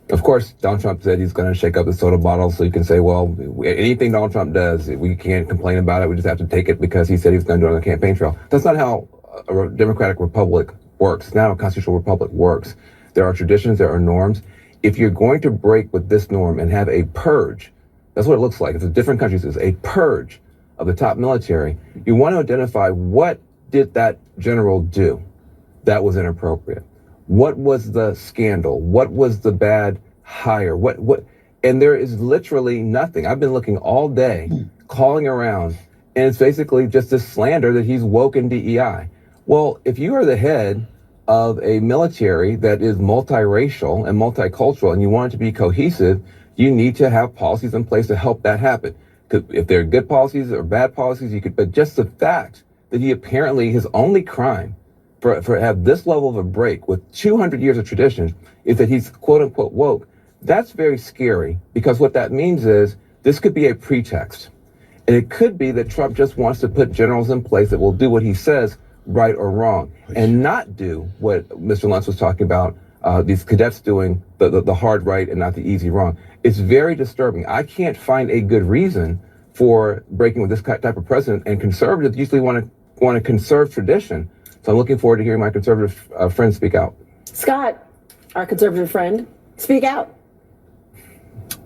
of course, Donald Trump said he's going to shake up the soda bottle, so you can say, well, anything Donald Trump does, we can't complain about it. We just have to take it because he said he was going to do it on the campaign trail. That's not how a democratic republic works. It's not how a constitutional republic works. There are traditions, there are norms. If you're going to break with this norm and have a purge, that's what it looks like. It's a different countries, it's a purge of the top military. You want to identify what did that general do that was inappropriate. What was the scandal? What was the bad hire? What? And there is literally nothing. I've been looking all day, calling around, and it's basically just this slander that he's woke in DEI. Well, if you are the head of a military that is multiracial and multicultural and you want it to be cohesive, you need to have policies in place to help that happen. Because if they're good policies or bad policies, you could, but just the fact that he apparently, his only crime for have this level of a break with 200 years of tradition is that he's quote unquote woke. That's very scary, because what that means is this could be a pretext. And it could be that Trump just wants to put generals in place that will do what he says, right or wrong, and not do what Mr. Luntz was talking about, these cadets doing the hard right and not the easy wrong. It's very disturbing. I can't find a good reason for breaking with this type of precedent, and conservatives usually want to conserve tradition. So I'm looking forward to hearing my conservative friends speak out. Scott, our conservative friend, speak out.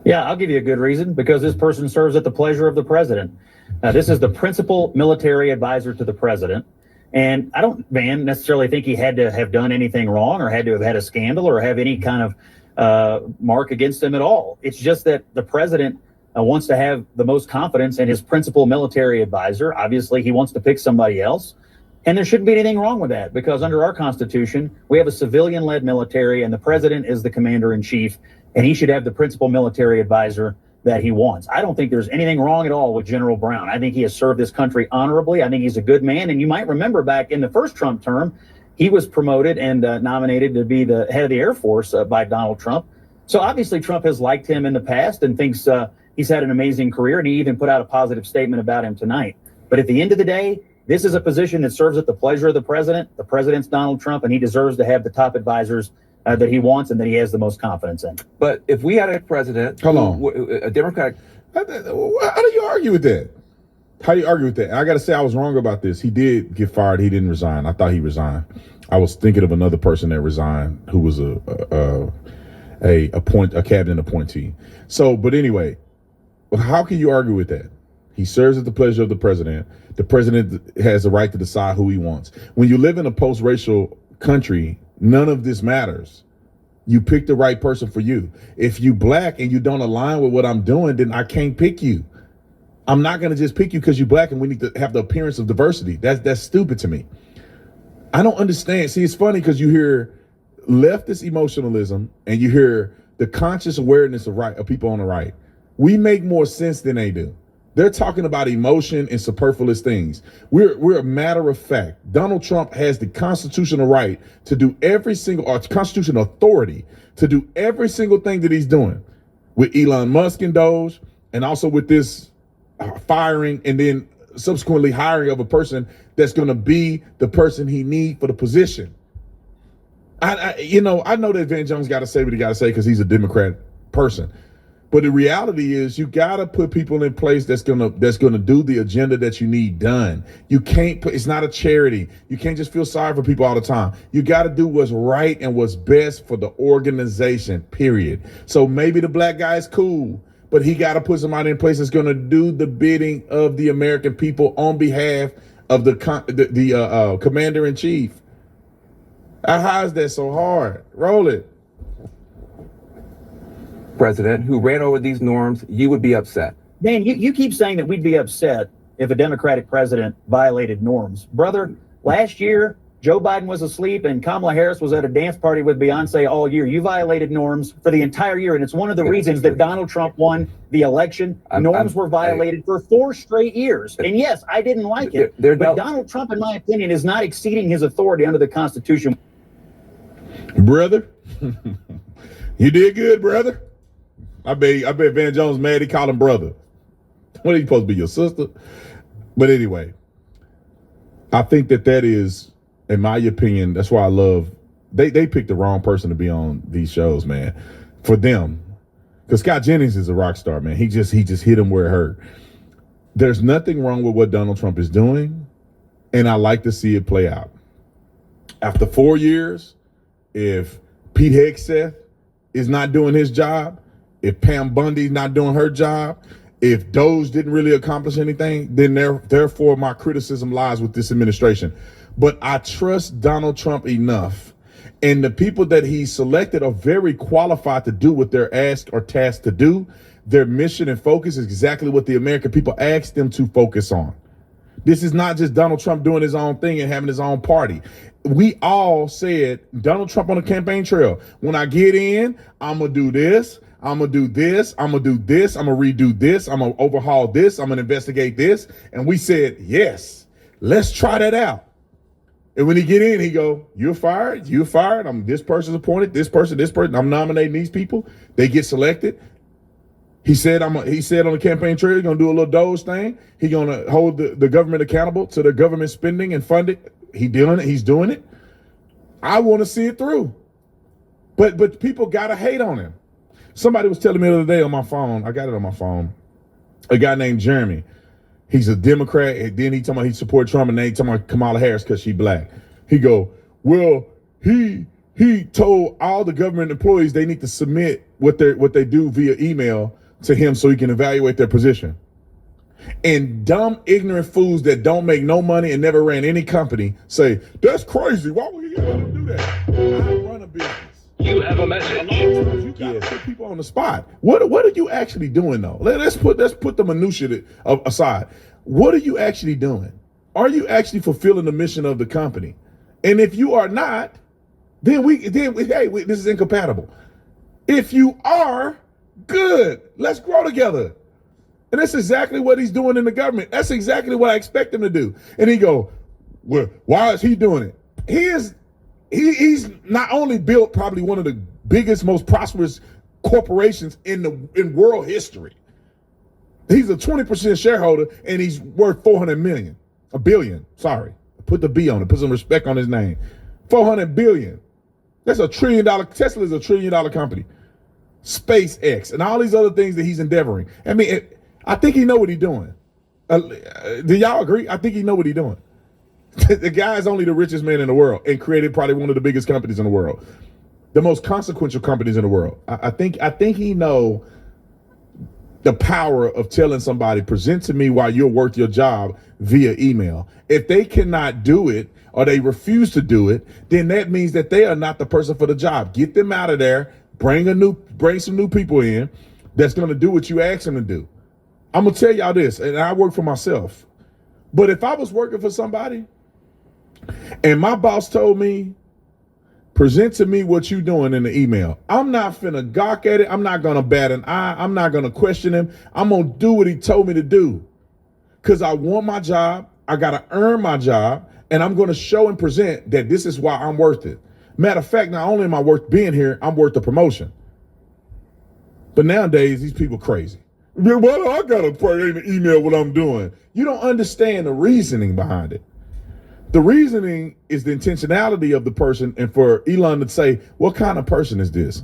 Yeah, I'll give you a good reason, because this person serves at the pleasure of the president. This is the principal military advisor to the president. And I don't, Van, necessarily think he had to have done anything wrong or had to have had a scandal or have any kind of mark against him at all. It's just that the president wants to have the most confidence in his principal military advisor. Obviously, he wants to pick somebody else. And there shouldn't be anything wrong with that, because under our Constitution, we have a civilian-led military, and the president is the commander-in-chief, and he should have the principal military advisor that he wants. I don't think there's anything wrong at all with General Brown. I think he has served this country honorably. I think he's a good man. And you might remember back in the first Trump term, he was promoted and nominated to be the head of the Air Force by Donald Trump. So obviously Trump has liked him in the past and thinks he's had an amazing career, and he even put out a positive statement about him tonight. But at the end of the day, this is a position that serves at the pleasure of the president. The president's Donald Trump, and he deserves to have the top advisors that he wants and that he has the most confidence in. But if we had a president, a Democratic, how do you argue with that? How do you argue with that? I got to say, I was wrong about this. He did get fired. He didn't resign. I thought he resigned. I was thinking of another person that resigned who was a cabinet appointee. So, but anyway, how can you argue with that? He serves at the pleasure of the president. The president has the right to decide who he wants. When you live in a post-racial country, none of this matters. You pick the right person for you. If you black and you don't align with what I'm doing, then I can't pick you. I'm not going to just pick you because you're black and we need to have the appearance of diversity. That's stupid to me. I don't understand. See, it's funny because you hear leftist emotionalism and you hear the conscious awareness of people on the right. We make more sense than they do. They're talking about emotion and superfluous things. We're a matter of fact. Donald Trump has the constitutional right to do constitutional authority to do every single thing that he's doing with Elon Musk and Doge, and also with this firing and then subsequently hiring of a person that's going to be the person he needs for the position. I know that Van Jones got to say what he got to say because he's a Democrat person. But the reality is you got to put people in place that's going to do the agenda that you need done. You can't it's not a charity. You can't just feel sorry for people all the time. You got to do what's right and what's best for the organization, period. So maybe the black guy is cool, but he got to put somebody in place that's going to do the bidding of the American people on behalf of the commander in chief. How is that so hard? Roll it. President who ran over these norms, you would be upset. Dan, you keep saying that we'd be upset if a Democratic president violated norms. Brother, last year, Joe Biden was asleep and Kamala Harris was at a dance party with Beyonce all year. You violated norms for the entire year, and it's one of the reasons that Donald Trump won the election. Norms were violated for 4 straight years. And yes, I didn't like it. But Donald Trump, in my opinion, is not exceeding his authority under the Constitution. Brother, you did good, brother. I bet Van Jones mad he called him brother. What are you supposed to be, your sister? But anyway, I think that is, in my opinion, that's why I love, they picked the wrong person to be on these shows, man, for them. Because Scott Jennings is a rock star, man. He just hit him where it hurt. There's nothing wrong with what Donald Trump is doing, and I like to see it play out. After 4 years, if Pete Hegseth is not doing his job, if Pam Bundy's not doing her job, if Doge didn't really accomplish anything, then therefore my criticism lies with this administration. But I trust Donald Trump enough, and the people that he selected are very qualified to do what they're asked or tasked to do. Their mission and focus is exactly what the American people asked them to focus on. This is not just Donald Trump doing his own thing and having his own party. We all said, Donald Trump on the campaign trail, when I get in, I'm going to do this. I'm going to do this. I'm going to do this. I'm going to redo this. I'm going to overhaul this. I'm going to investigate this. And we said, yes, let's try that out. And when he get in, he go, you're fired. You're fired. This person's appointed. This person. I'm nominating these people. They get selected. He said on the campaign trail, he's going to do a little Doge thing. He's going to hold the government accountable to their government spending and funding. He's doing it. I want to see it through. But people got to hate on him. Somebody was telling me the other day on my phone, I got it on my phone, a guy named Jeremy. He's a Democrat, and then he talking about he support Trump, and then he talking about Kamala Harris because she black. He go, well, he told all the government employees they need to submit what they do via email to him so he can evaluate their position. And dumb, ignorant fools that don't make no money and never ran any company say, that's crazy. Why would you let him do that? I run a business. You have a message. You gotta put people on the spot. What are you actually doing though? Let's put the minutia aside. What are you actually doing? Are you actually fulfilling the mission of the company? And if you are not, then this is incompatible. If you are, good. Let's grow together. And that's exactly what he's doing in the government. That's exactly what I expect him to do. And he go, well, why is he doing it? He's not only built probably one of the biggest, most prosperous corporations in world history. He's a 20% shareholder and he's worth $400 billion. Sorry. Put the B on it. Put some respect on his name. $400 billion. That's $1 trillion. Tesla is $1 trillion company. SpaceX and all these other things that he's endeavoring. I mean, I think he know what he's doing. Do y'all agree? I think he know what he's doing. The guy is only the richest man in the world and created probably one of the biggest companies in the world, the most consequential companies in the world. I think he know the power of telling somebody, present to me why you're worth your job via email. If they cannot do it or they refuse to do it, then that means that they are not the person for the job. Get them out of there. Bring some new people in that's going to do what you ask them to do. I'm going to tell y'all this, and I work for myself. But if I was working for somebody and my boss told me, present to me what you doing in the email, I'm not finna gawk at it. I'm not going to bat an eye. I'm not going to question him. I'm going to do what he told me to do because I want my job. I got to earn my job, and I'm going to show and present that this is why I'm worth it. Matter of fact, not only am I worth being here, I'm worth the promotion. But nowadays, these people crazy. Well, I gotta put in the email what I'm doing. You don't understand the reasoning behind it. The reasoning is the intentionality of the person, and for Elon to say, what kind of person is this?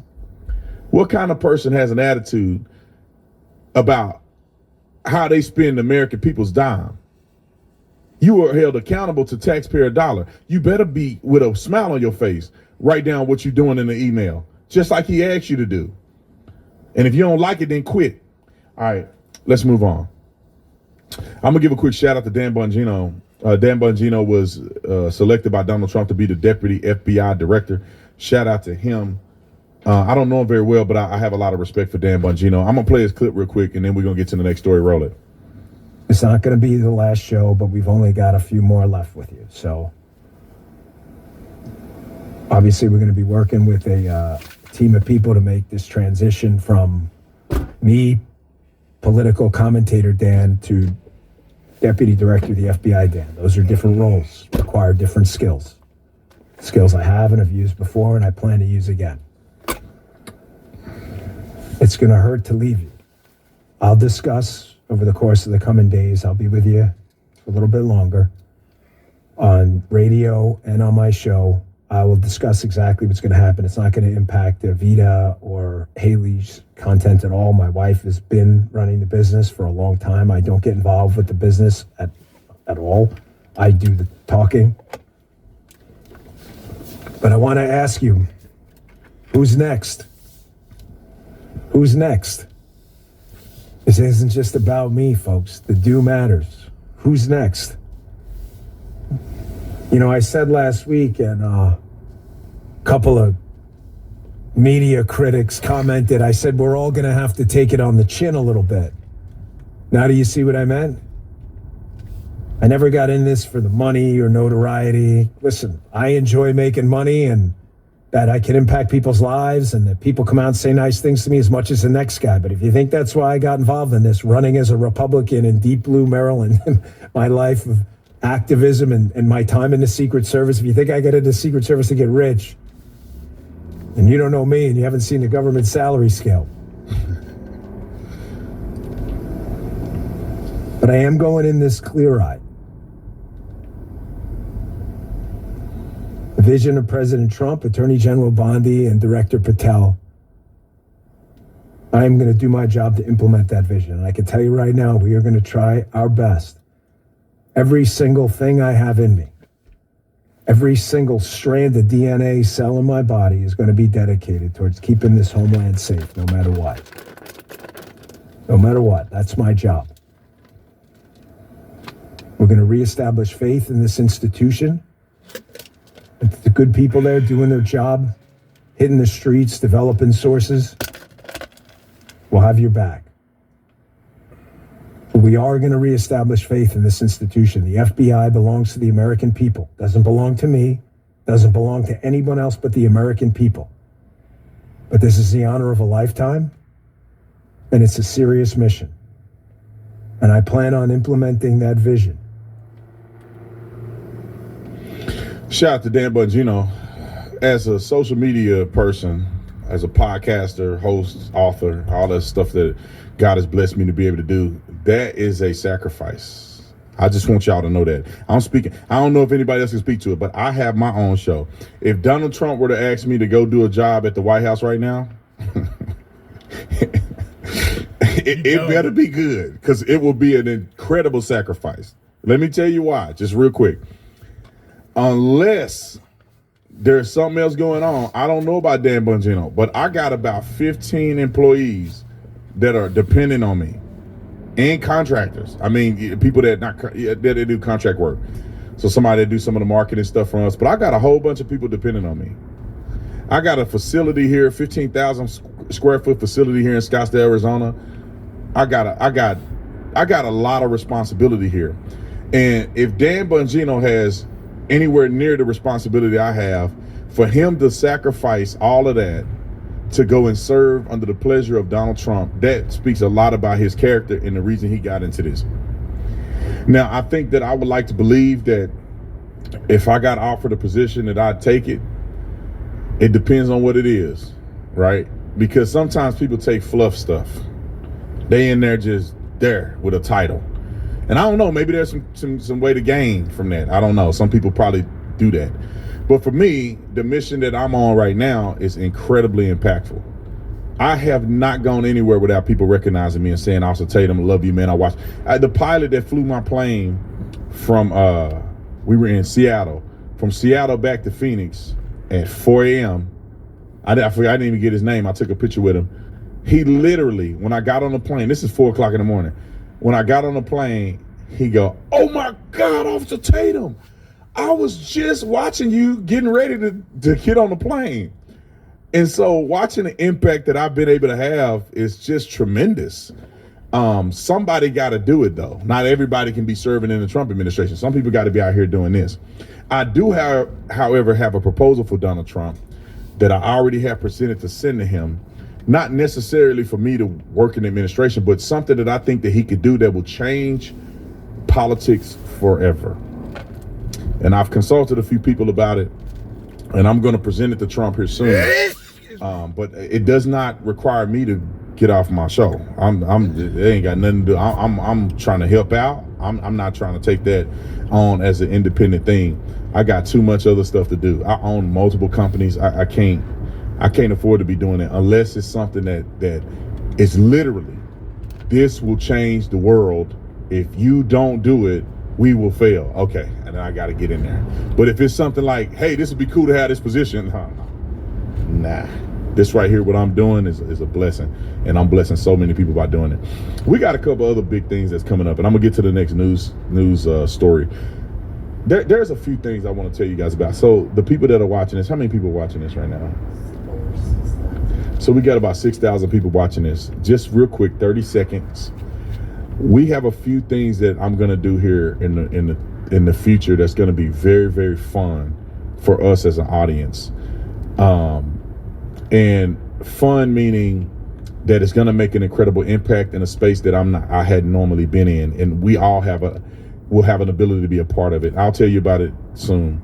What kind of person has an attitude about how they spend the American people's dime? You are held accountable to taxpayer dollar. You better be with a smile on your face. Write down what you're doing in the email, just like he asked you to do. And if you don't like it, then quit. All right, let's move on. I'm going to give a quick shout out to Dan Bongino. Dan Bongino was selected by Donald Trump to be the deputy FBI director. Shout out to him. I don't know him very well, but I have a lot of respect for Dan Bongino. I'm going to play his clip real quick, and then we're going to get to the next story. Roll it. It's not going to be the last show, but we've only got a few more left with you. So obviously we're going to be working with a team of people to make this transition from me, political commentator Dan, to deputy director of the FBI Dan. Those are different roles, require different skills. Skills I have and have used before and I plan to use again. It's going to hurt to leave you. I'll discuss over the course of the coming days. I'll be with you a little bit longer on radio and on my show. I will discuss exactly what's going to happen. It's not going to impact Vita or Haley's content at all. My wife has been running the business for a long time. I don't get involved with the business at all. I do the talking. But I want to ask you, who's next? Who's next? This isn't just about me, folks. The do matters. Who's next? You know, I said last week, and a couple of media critics commented, I said, we're all going to have to take it on the chin a little bit. Now, do you see what I meant? I never got in this for the money or notoriety. Listen, I enjoy making money and that I can impact people's lives and that people come out and say nice things to me as much as the next guy. But if you think that's why I got involved in this, running as a Republican in deep blue Maryland, my life of activism and my time in the Secret Service, if you think I get into the Secret Service to get rich, and you don't know me and you haven't seen the government salary scale. But I am going in this clear-eyed. The vision of President Trump, Attorney General Bondi, and Director Patel, I am going to do my job to implement that vision. And I can tell you right now, we are going to try our best. Every single thing I have in me, every single strand of DNA cell in my body is going to be dedicated towards keeping this homeland safe, no matter what. No matter what, that's my job. We're going to reestablish faith in this institution. The good people there doing their job, hitting the streets, developing sources, we'll have your back. We are going to reestablish faith in this institution. The FBI belongs to the American people. Doesn't belong to me. Doesn't belong to anyone else but the American people. But this is the honor of a lifetime, and it's a serious mission. And I plan on implementing that vision. Shout out to Dan Bongino. As a social media person, as a podcaster, host, author, all that stuff that God has blessed me to be able to do, that is a sacrifice. I just want y'all to know that. I'm speaking. I don't know if anybody else can speak to it, but I have my own show. If Donald Trump were to ask me to go do a job at the White House right now, it better be good, because it will be an incredible sacrifice. Let me tell you why, just real quick. Unless there's something else going on, I don't know about Dan Bongino, but I got about 15 employees that are dependent on me, and contractors. I mean, people that they do contract work. So somebody that do some of the marketing stuff for us. But I got a whole bunch of people depending on me. I got a facility here, 15,000 square foot facility here in Scottsdale, Arizona. I got a lot of responsibility here. And if Dan Bongino has anywhere near the responsibility I have, for him to sacrifice all of that to go and serve under the pleasure of Donald Trump, that speaks a lot about his character and the reason he got into this. Now, I think that I would like to believe that if I got offered a position that I'd take it. It depends on what it is, right? Because sometimes people take fluff stuff. They in there just there with a title. And I don't know, maybe there's some way to gain from that. I don't know. Some people probably do that. But for me, the mission that I'm on right now is incredibly impactful. I have not gone anywhere without people recognizing me and saying, Officer Tatum, love you, man. I watched the pilot that flew my plane from, we were in Seattle, from Seattle back to Phoenix at 4 a.m. I didn't even get his name. I took a picture with him. He literally, when I got on the plane, this is 4 o'clock in the morning. When I got on the plane, he go, oh my God, Officer Tatum, I was just watching you getting ready to get on the plane. And so watching the impact that I've been able to have is just tremendous. Somebody got to do it, though. Not everybody can be serving in the Trump administration. Some people got to be out here doing this. I do, however, have a proposal for Donald Trump that I already have presented to send to him. Not necessarily for me to work in the administration, but something that I think that he could do that will change politics forever. And I've consulted a few people about it, and I'm going to present it to Trump here soon. But it does not require me to get off my show. It ain't got nothing to do. I'm trying to help out. I'm not trying to take that on as an independent thing. I got too much other stuff to do. I own multiple companies. I can't afford to be doing it unless it's something that is literally, this will change the world. If you don't do it, we will fail. Okay, and I got to get in there. But if it's something like, hey, this would be cool to have this position, nah. This right here, what I'm doing is a blessing, and I'm blessing so many people by doing it. We got a couple other big things that's coming up, and I'm gonna get to the next news story. There's a few things I want to tell you guys about. So the people that are watching this, how many people are watching this right now? So we got about 6,000 people watching this. Just real quick, 30 seconds. We have a few things that I'm gonna do here in the future that's gonna be very, very fun for us as an audience. And fun meaning that it's going to make an incredible impact in a space that I hadn't normally been in, and we all will have an ability to be a part of it. I'll tell you about it soon.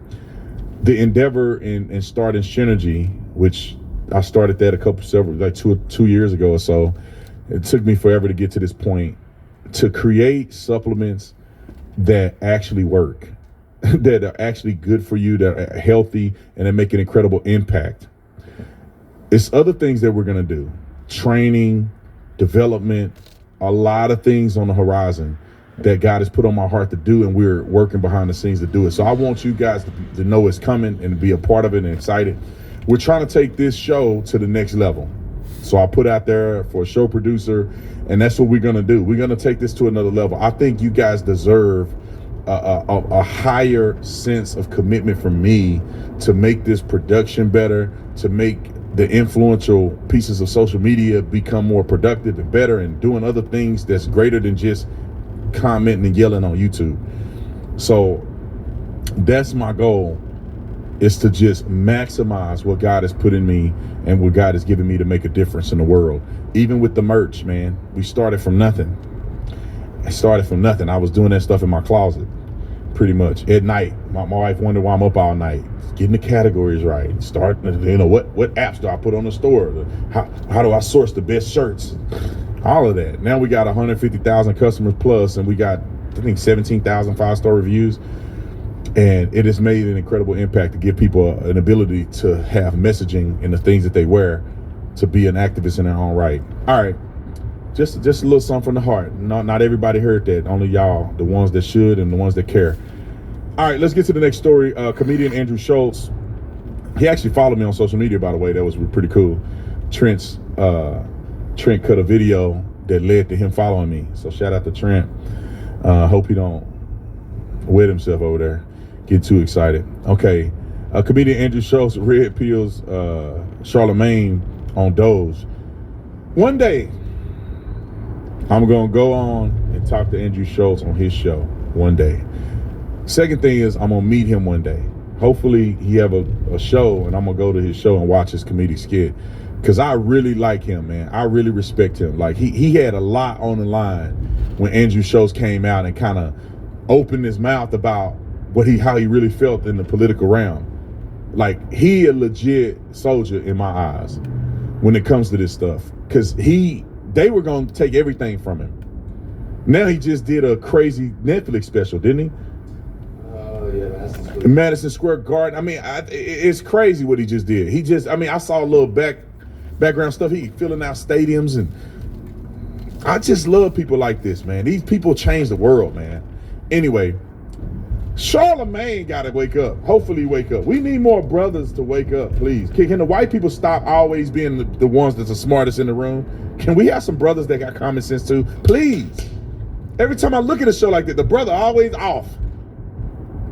The endeavor in starting Synergy, which I started that 2 years ago or so. It took me forever to get to this point, to create supplements that actually work, that are actually good for you, that are healthy, and that make an incredible impact. It's other things that we're going to do, training, development, a lot of things on the horizon that God has put on my heart to do, and we're working behind the scenes to do it. So I want you guys to know it's coming and be a part of it and excited. We're trying to take this show to the next level. So I put out there for a show producer, and that's what we're going to do. We're going to take this to another level. I think you guys deserve a higher sense of commitment from me to make this production better, to make the influential pieces of social media become more productive and better and doing other things that's greater than just commenting and yelling on YouTube. So that's my goal, is to just maximize what God has put in me and what God has given me to make a difference in the world. Even with the merch, man, we started from nothing. I started from nothing. I was doing that stuff in my closet pretty much at night. My wife wondered why I'm up all night, getting the categories right, starting, you know, what apps do I put on the store? How do I source the best shirts? All of that. Now we got 150,000 customers plus, and we got, I think, 17,000 5-star reviews. And it has made an incredible impact to give people an ability to have messaging in the things that they wear, to be an activist in their own right. All right. Just a little something from the heart. Not everybody heard that. Only y'all, the ones that should and the ones that care. All right, let's get to the next story. Comedian Andrew Schulz. He actually followed me on social media, by the way. That was pretty cool. Trent cut a video that led to him following me. So shout out to Trent. Hope he don't wet himself over there. Get too excited. Okay. Comedian Andrew Schulz red pills Charlemagne on Doge. One day, I'm going to go on and talk to Andrew Schulz on his show one day. Second thing is, I'm going to meet him one day. Hopefully he have a show, and I'm going to go to his show and watch his comedic skit, because I really like him, man. I really respect him. Like, he had a lot on the line when Andrew Schulz came out and kind of opened his mouth about how he really felt in the political realm. Like, he a legit soldier in my eyes when it comes to this stuff, because they were going to take everything from him. Now he just did a crazy Netflix special, didn't he? Oh, yeah, Madison Square Garden. I mean, it's crazy what he just did. I saw a little background stuff. He filling out stadiums, and I just love people like this, man. These people change the world, man. Anyway, Charlemagne got to wake up. Hopefully wake up. We need more brothers to wake up, please. Can the white people stop always being the ones that's the smartest in the room? Can we have some brothers that got common sense too? Please. Every time I look at a show like that, the brother always off.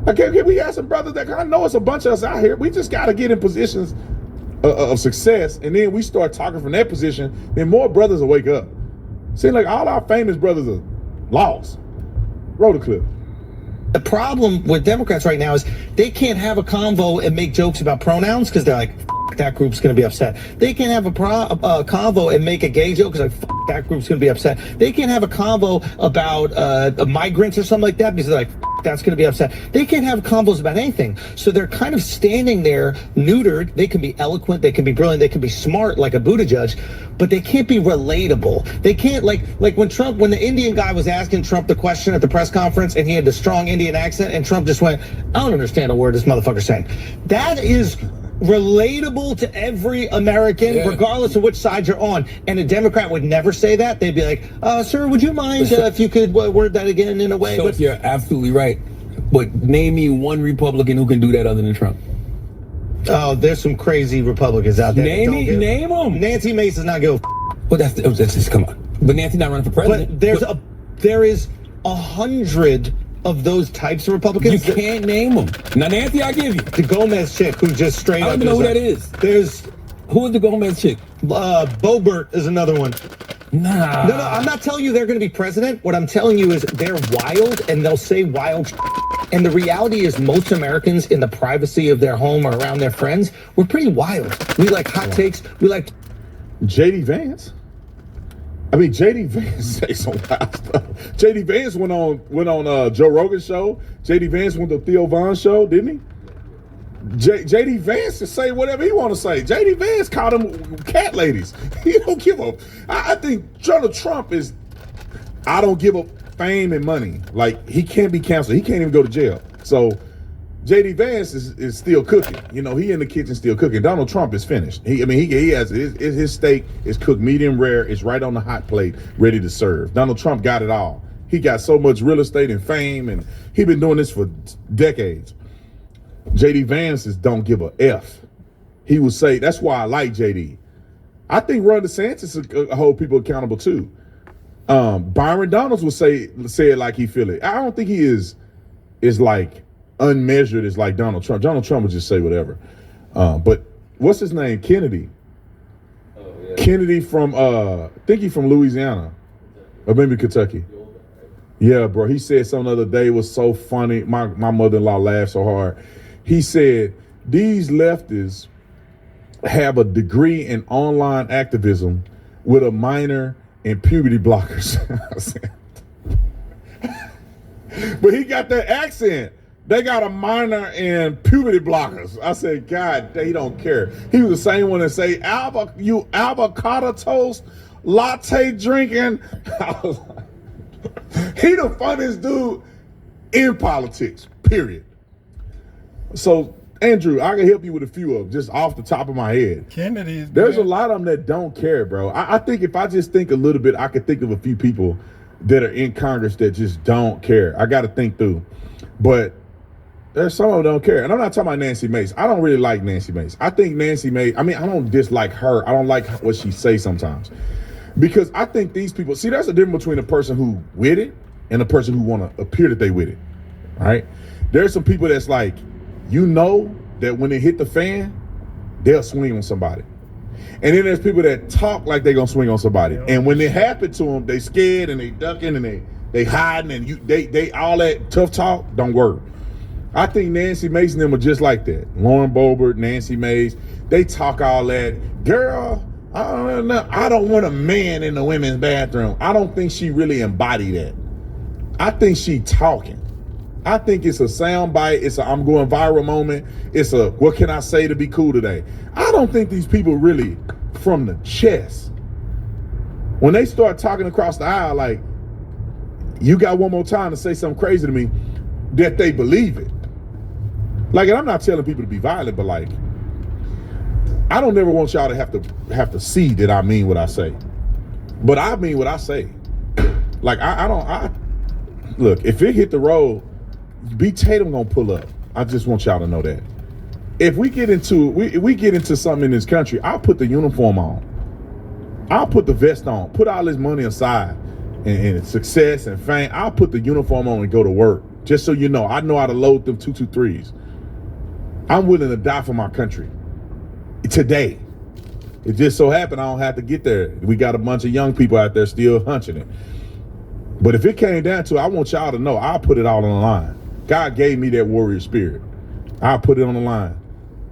Okay, can we have some brothers that, I know it's a bunch of us out here. We just got to get in positions of success, and then we start talking from that position, then more brothers will wake up. Seems like all our famous brothers are lost. Roll the clip. The problem with Democrats right now is they can't have a convo and make jokes about pronouns, because they're like, that group's going to be upset. They can't have a convo and make a gay joke because like, that group's going to be upset. They can't have a convo about migrants or something like that because they're like, that's going to be upset. They can't have combos about anything. So they're kind of standing there neutered. They can be eloquent, they can be brilliant, they can be smart like a Buttigieg, but they can't be relatable. They can't, like when the Indian guy was asking Trump the question at the press conference and he had the strong Indian accent and Trump just went, I don't understand a word this motherfucker's saying. That is relatable to every American, regardless of which side you're on. And a Democrat would never say that. They'd be like, sir, would you mind if you could word that again in a way? So you're absolutely right. But name me one Republican who can do that other than Trump. Oh, there's some crazy Republicans out there. Name them. Nancy Mace does not go. Well, that's just, come on. But Nancy not running for president. But there is 100 of those types of Republicans. You can't name them. Now, Nancy, I give you. The Gomez chick who just straight up. I don't even know who that is. Who is the Gomez chick? Boebert is another one. Nah. No, I'm not telling you they're going to be president. What I'm telling you is they're wild and they'll say wild shit. And the reality is most Americans in the privacy of their home or around their friends, we're pretty wild. We like hot takes. We like JD Vance. I mean, JD Vance say some wild stuff. JD Vance went on Joe Rogan's show. JD Vance went to Theo Von's show, didn't he? JD Vance to say whatever he want to say. JD Vance called them cat ladies. He don't give up. I think Donald Trump is, I don't give up fame and money. Like, he can't be canceled. He can't even go to jail. So JD Vance is still cooking. You know, he in the kitchen still cooking. Donald Trump is finished. He has his steak is cooked medium rare. It's right on the hot plate, ready to serve. Donald Trump got it all. He got so much real estate and fame, and he been doing this for decades. JD Vance don't give a F. He will say, that's why I like JD. I think Ron DeSantis will hold people accountable too. Byron Donalds will say it like he feel it. I don't think he is like unmeasured as like Donald Trump. Donald Trump would just say whatever. But what's his name? Kennedy. Kennedy from I think he's from Louisiana or maybe Kentucky. Yeah, bro. He said something the other day was so funny. My mother-in-law laughed so hard. He said these leftists have a degree in online activism with a minor in puberty blockers. But he got that accent. They got a minor in puberty blockers. I said, God, they don't care. He was the same one that say, you avocado toast latte drinking. I was like, he the funniest dude in politics, period. So, Andrew, I can help you with a few of them, just off the top of my head. Kennedy's. There's a lot of them that don't care, bro. I think if I just think a little bit, I could think of a few people that are in Congress that just don't care. I got to think through. But there's some of them don't care. And I'm not talking about Nancy Mace. I don't really like Nancy Mace. I think Nancy Mace, I mean, I don't dislike her. I don't like what she says sometimes. Because I think these people, see, there's a difference between a person who with it and a person who want to appear that they with it, right? There's some people that's like, you know that when they hit the fan, they'll swing on somebody. And then there's people that talk like they're going to swing on somebody. And when it happened to them, they scared and they ducking and they hiding and they all that tough talk don't work. I think Nancy Mace and them are just like that. Lauren Boebert, Nancy Mace, they talk all that. Girl, I don't want a man in the women's bathroom. I don't think she really embodied that. I think she talking. I think it's a sound bite. It's a I'm going viral moment. It's a what can I say to be cool today? I don't think these people really from the chest. When they start talking across the aisle like, you got one more time to say something crazy to me, that they believe it. Like, and I'm not telling people to be violent, but like, I don't never want y'all to have to see that I mean what I say. But I mean what I say. Like, I look, if it hit the road, B. Tatum gonna pull up. I just want y'all to know that. If we get into something in this country, I'll put the uniform on. I'll put the vest on. Put all this money aside and success and fame. I'll put the uniform on and go to work. Just so you know, I know how to load them 223s. I'm willing to die for my country today. It just so happened I don't have to get there. We got a bunch of young people out there still hunching it. But if it came down to it, I want y'all to know I'll put it all on the line. God gave me that warrior spirit. I'll put it on the line.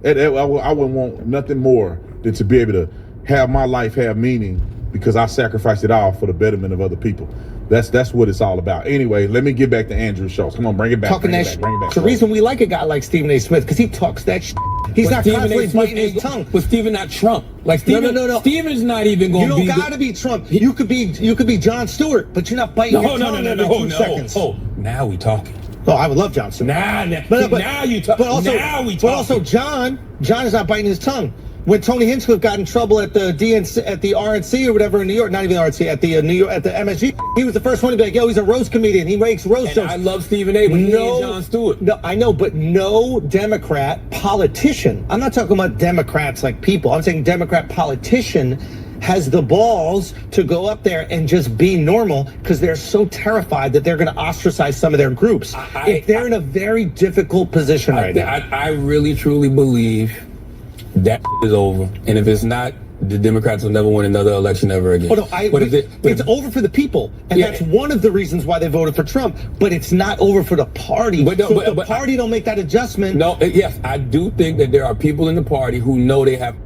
I wouldn't want nothing more than to be able to have my life have meaning because I sacrificed it all for the betterment of other people. That's what it's all about. Anyway, let me get back to Andrew Schultz. Come on, bring it back. Talking that shit. The reason we like a guy like Stephen A. Smith because he talks that shit. He's not constantly biting his tongue. But Stephen not Trump. Like Stephen, no. Stephen's not even going to be. You don't got to be Trump. You could be Jon Stewart, but you're not biting your tongue every 2 seconds. Oh, now we talking. Oh, I would love Jon Stewart. Now you talk. But also, John is not biting his tongue. When Tony Hinchcliffe got in trouble at the RNC or whatever in New York, not even RNC, at the MSG, he was the first one to be like, yo, he's a roast comedian. He makes roast jokes. I love Stephen A. But he ain't Jon Stewart. No, I know, but no Democrat politician. I'm not talking about Democrats like people. I'm saying Democrat politician has the balls to go up there and just be normal because they're so terrified that they're going to ostracize some of their groups. They're in a very difficult position right now. I really, truly believe that is over. And if it's not, the Democrats will never win another election ever again. Oh, no, it's over for the people. And that's one of the reasons why they voted for Trump. But it's not over for the party. But the party don't make that adjustment. No, yes, I do think that there are people in the party who know they have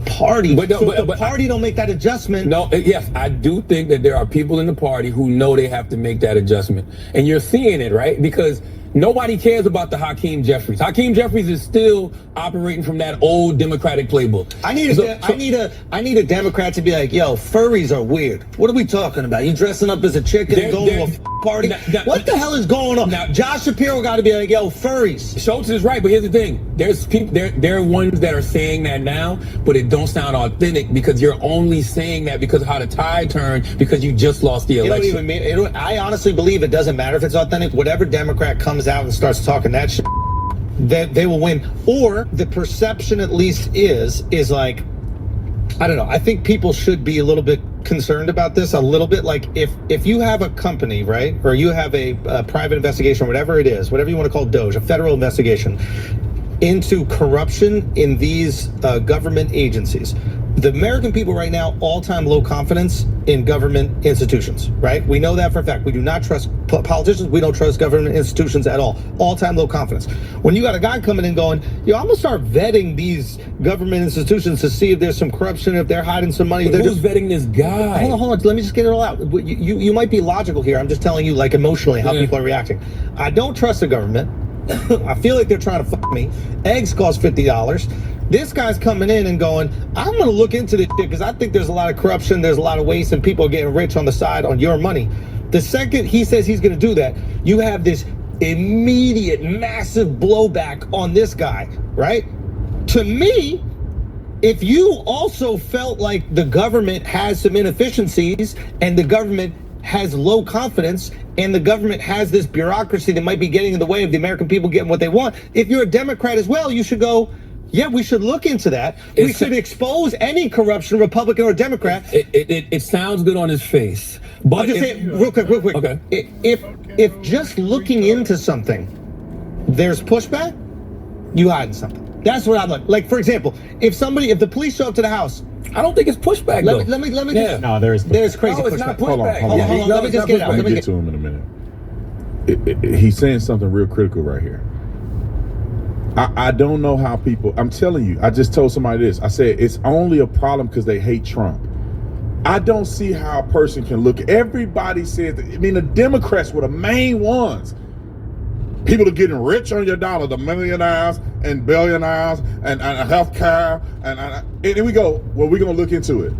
party. But the party don't make that adjustment. No, yes, I do think that there are people in the party who know they have to make that adjustment. And you're seeing it, right? Because nobody cares about the Hakeem Jeffries. Hakeem Jeffries is still operating from that old Democratic playbook. I need a Democrat to be like, yo, furries are weird. What are we talking about? You dressing up as a chicken and going to a party? What the hell is going on? Now, Josh Shapiro got to be like, yo, furries. Schultz is right, but here's the thing. There's people, there are ones that are saying that now, but it don't sound authentic because you're only saying that because of how the tide turned because you just lost the election. I honestly believe it doesn't matter if it's authentic. Whatever Democrat comes out and starts talking that shit, that they will win. Or the perception at least is like, I don't know. I think people should be a little bit concerned about this a little bit. Like if you have a company, right, or you have a private investigation, whatever it is, whatever you want to call DOJ, a federal investigation into corruption in these government agencies. The American people right now, all-time low confidence in government institutions, right? We know that for a fact. We do not trust politicians. We don't trust government institutions at all. All-time low confidence. When you got a guy coming in going, yo, I'm gonna start vetting these government institutions to see if there's some corruption, if they're hiding some money. But who's vetting this guy? Hold on. Let me just get it all out. You might be logical here. I'm just telling you, like, emotionally how people are reacting. I don't trust the government. I feel like they're trying to fuck me. Eggs cost $50. This guy's coming in and going, I'm going to look into this shit because I think there's a lot of corruption, there's a lot of waste, and people are getting rich on the side on your money. The second he says he's going to do that, you have this immediate, massive blowback on this guy, right? To me, if you also felt like the government has some inefficiencies and the government has low confidence and the government has this bureaucracy that might be getting in the way of the American people getting what they want, if you're a Democrat as well, you should go, yeah, we should look into that. We should expose any corruption, Republican or Democrat. It sounds good on his face, but I'll just say real quick. Okay. If just looking into something, there's pushback, you hiding something. That's what I'm like. For example, if the police show up to the house, I don't think it's pushback. Let me. Yeah. No, there's crazy pushback. It's not pushback. Hold on. Let me just get it out. Let me get to him in a minute. He's saying something real critical right here. I don't know how people, I'm telling you, I just told somebody this. I said, it's only a problem because they hate Trump. I don't see how a person can look. Everybody says, the Democrats were the main ones. People are getting rich on your dollar, the millionaires and billionaires and healthcare. And here we go, well, we're going to look into it.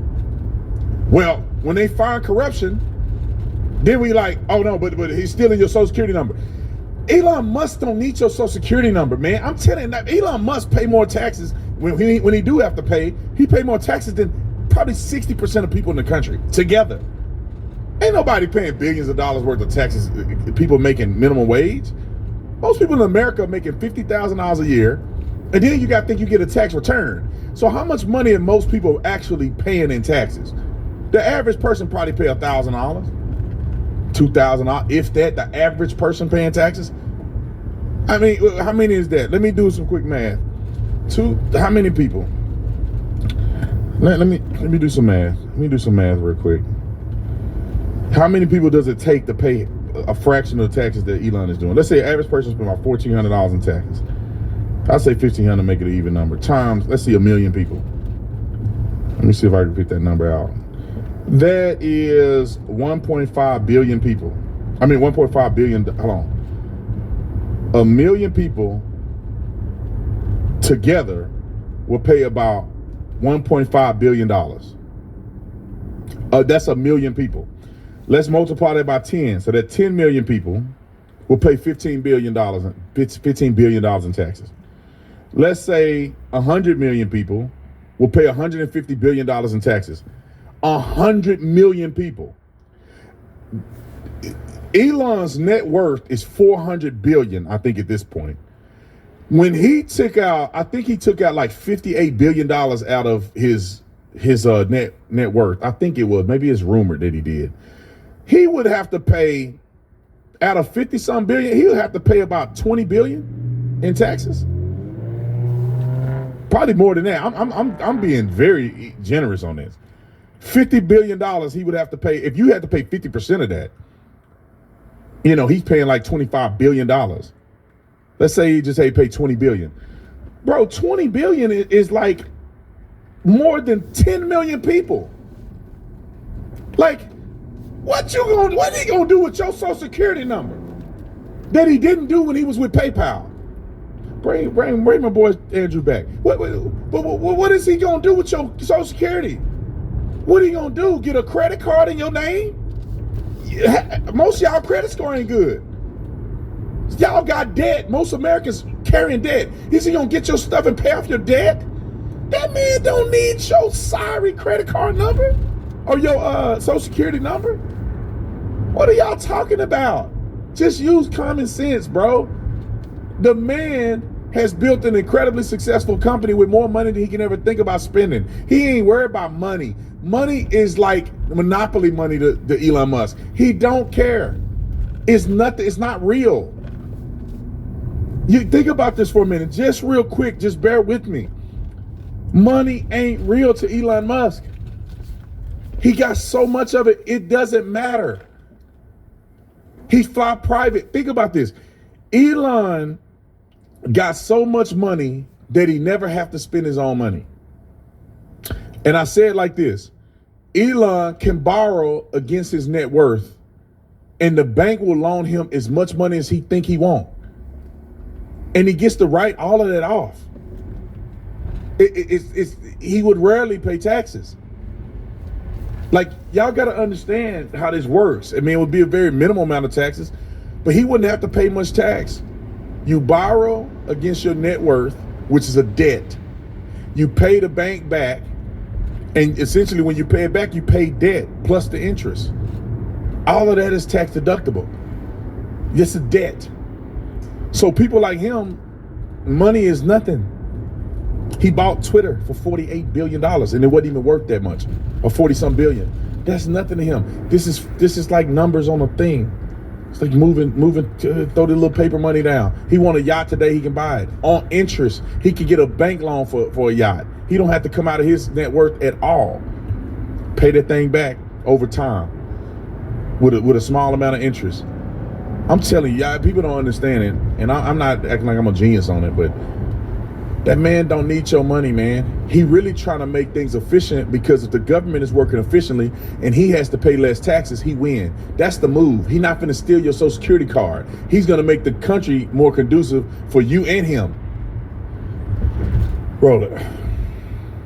Well, when they find corruption, then we like, oh no, but he's stealing your Social Security number. Elon Musk don't need your Social Security number, man. I'm telling you, that Elon Musk pay more taxes when he do have to pay. He pay more taxes than probably 60% of people in the country together. Ain't nobody paying billions of dollars worth of taxes. People making minimum wage. Most people in America are making $50,000 a year, and then you got to think you get a tax return. So how much money are most people actually paying in taxes? The average person probably pay $1,000. $2,000, if that, the average person paying taxes. I mean, how many is that? Let me do some quick math. How many people? Let me do some math. Let me do some math real quick. How many people does it take to pay a fraction of the taxes that Elon is doing? Let's say average person spends about $1,400 in taxes. I'll say 1,500 to make it an even number. Times, let's see, 1 million people. Let me see if I can pick that number out. That is 1.5 billion people. 1.5 billion, hold on. 1 million people together will pay about $1.5 billion. That's 1 million people. Let's multiply that by 10. So that 10 million people will pay $15 billion in taxes. Let's say 100 million people will pay $150 billion in taxes. 100 million people. Elon's net worth is 400 billion, I think, at this point. When he took out, I think he took out like $58 billion out of his net worth. I think it was, maybe it's rumored that he did. He would have to pay, out of 50-some billion, he would have to pay about 20 billion in taxes. Probably more than that. I'm being very generous on this. $50 billion he would have to pay. If you had to pay 50% of that, he's paying like $25 billion. Let's say he just paid 20 billion. Bro, 20 billion is like more than 10 million people. Like, what he gonna do with your Social Security number that he didn't do when he was with PayPal? Bring my boy Andrew back. What is he gonna do with your Social Security? What are you gonna do? Get a credit card in your name? Most of y'all credit score ain't good. Y'all got debt. Most Americans carrying debt. Is he gonna get your stuff and pay off your debt? That man don't need your sorry credit card number or your Social Security number. What are y'all talking about? Just use common sense, bro. The man has built an incredibly successful company with more money than he can ever think about spending. He ain't worried about money. Money is like monopoly money to Elon Musk. He don't care. It's nothing. It's not real. You think about this for a minute, just real quick. Just bear with me. Money ain't real to Elon Musk. He got so much of it, it doesn't matter. He fly private. Think about this. Elon got so much money that he never have to spend his own money. And I say it like this. Elon can borrow against his net worth, and the bank will loan him as much money as he think he want. And he gets to write all of that off. He would rarely pay taxes. Like, y'all got to understand how this works. I mean, it would be a very minimal amount of taxes, but he wouldn't have to pay much tax. You borrow against your net worth, which is a debt. You pay the bank back, and essentially when you pay it back, you pay debt plus the interest. All of that is tax deductible. It's a debt. So people like him, money is nothing. He bought Twitter for $48 billion and it wasn't even worth that much, or 40-some billion. That's nothing to him. This is like numbers on a thing. It's like moving, throw the little paper money down. He want a yacht today, he can buy it. On interest, he can get a bank loan for a yacht. He don't have to come out of his net worth at all. Pay that thing back over time with a small amount of interest. I'm telling you, y'all, people don't understand it, and I'm not acting like I'm a genius on it, but that man don't need your money, man. He really trying to make things efficient, because if the government is working efficiently and he has to pay less taxes, he win. That's the move. He's not finna steal your Social Security card. He's gonna make the country more conducive for you and him. Roll it.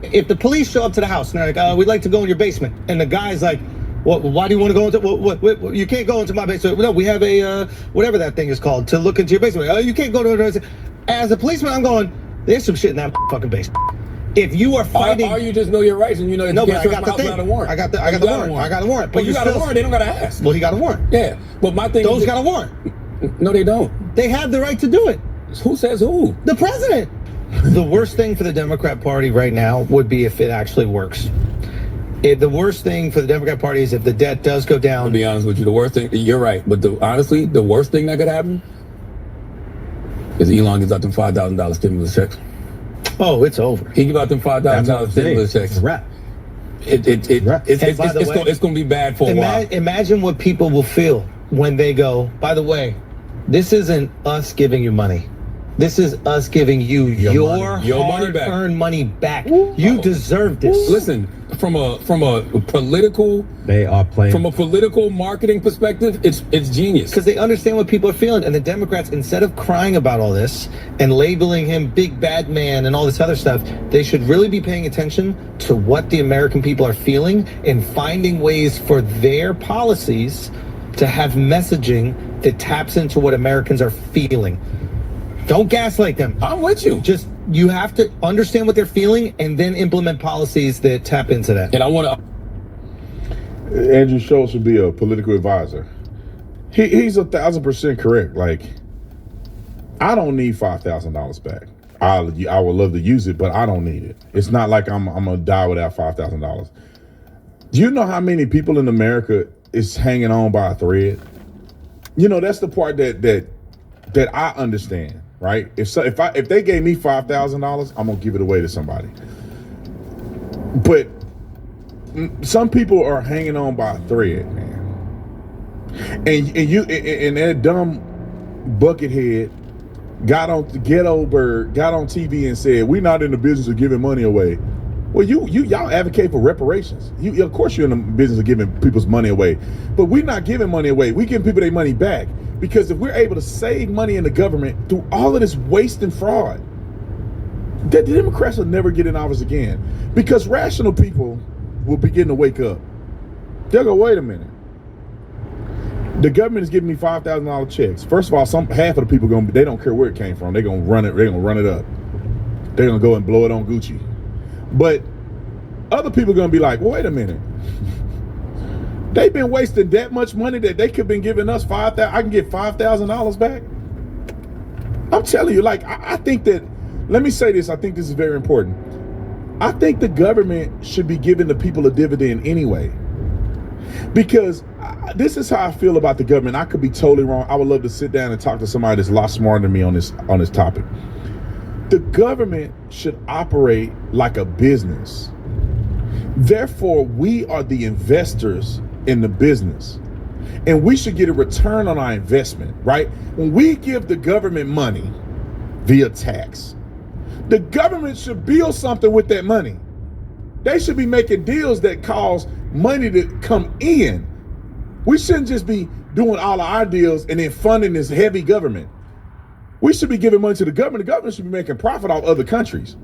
If the police show up to the house and they're like, we'd like to go in your basement, and the guy's like, why do you want to go into, what, you can't go into my basement. No, we have a, whatever that thing is called, to look into your basement. You can't go to, as a policeman, I'm going, there's some shit in that fucking basement. If you are fighting, or you just know your rights and you know that you can't trust my house without a warrant. I got the warrant. I got a warrant. But you got a warrant, they don't gotta ask. Well, he got a warrant. Yeah, but my thing those got a warrant. No, they don't. They have the right to do it. Who says who? The president. The worst thing for the Democrat Party right now would be if it actually works. The worst thing for the Democrat Party is if the debt does go down. To be honest with you, the worst thing, you're right, but honestly, the worst thing that could happen is Elon gives out them $5,000 stimulus checks. Oh, it's over. He give out them $5,000 stimulus checks. It's a wrap. It's going to be bad for a while. Imagine what people will feel when they go, by the way, this isn't us giving you money. This is us giving you your hard-earned money back. You deserve this. Listen, from a political, from a political marketing perspective, it's genius. Because they understand what people are feeling, and the Democrats, instead of crying about all this and labeling him big bad man and all this other stuff, they should really be paying attention to what the American people are feeling and finding ways for their policies to have messaging that taps into what Americans are feeling. Don't gaslight them. I'm with you. Just, you have to understand what they're feeling and then implement policies that tap into that. And I want to. Andrew Schultz should be a political advisor. He's 1,000% correct. Like, I don't need $5,000 back. I would love to use it, but I don't need it. It's not like I'm gonna die without $5,000. Do you know how many people in America is hanging on by a thread? You know, that's the part that I understand. Right? If they gave me $5,000, I'm gonna give it away to somebody. But some people are hanging on by a thread, man. And that dumb buckethead got on TV and said, "We're not in the business of giving money away." Well, y'all advocate for reparations. Of course you're in the business of giving people's money away, but we're not giving money away. We're giving people their money back. Because if we're able to save money in the government through all of this waste and fraud, the Democrats will never get in office again. Because rational people will begin to wake up. They'll go, wait a minute. The government is giving me $5,000 checks. First of all, half of the people they don't care where it came from. They're gonna run it. They're gonna run it up. They're gonna go and blow it on Gucci. But other people are gonna be like, well, wait a minute. They've been wasting that much money that they could have been giving us $5,000. I can get $5,000 back. I'm telling you, like, I think that, let me say this, I think this is very important. I think the government should be giving the people a dividend anyway. Because this is how I feel about the government. I could be totally wrong. I would love to sit down and talk to somebody that's a lot smarter than me on this topic. The government should operate like a business. Therefore, we are the investors in the business. And we should get a return on our investment, right? When we give the government money via tax, the government should build something with that money. They should be making deals that cause money to come in. We shouldn't just be doing all of our deals and then funding this heavy government. We should be giving money to the government. The government should be making profit off other countries.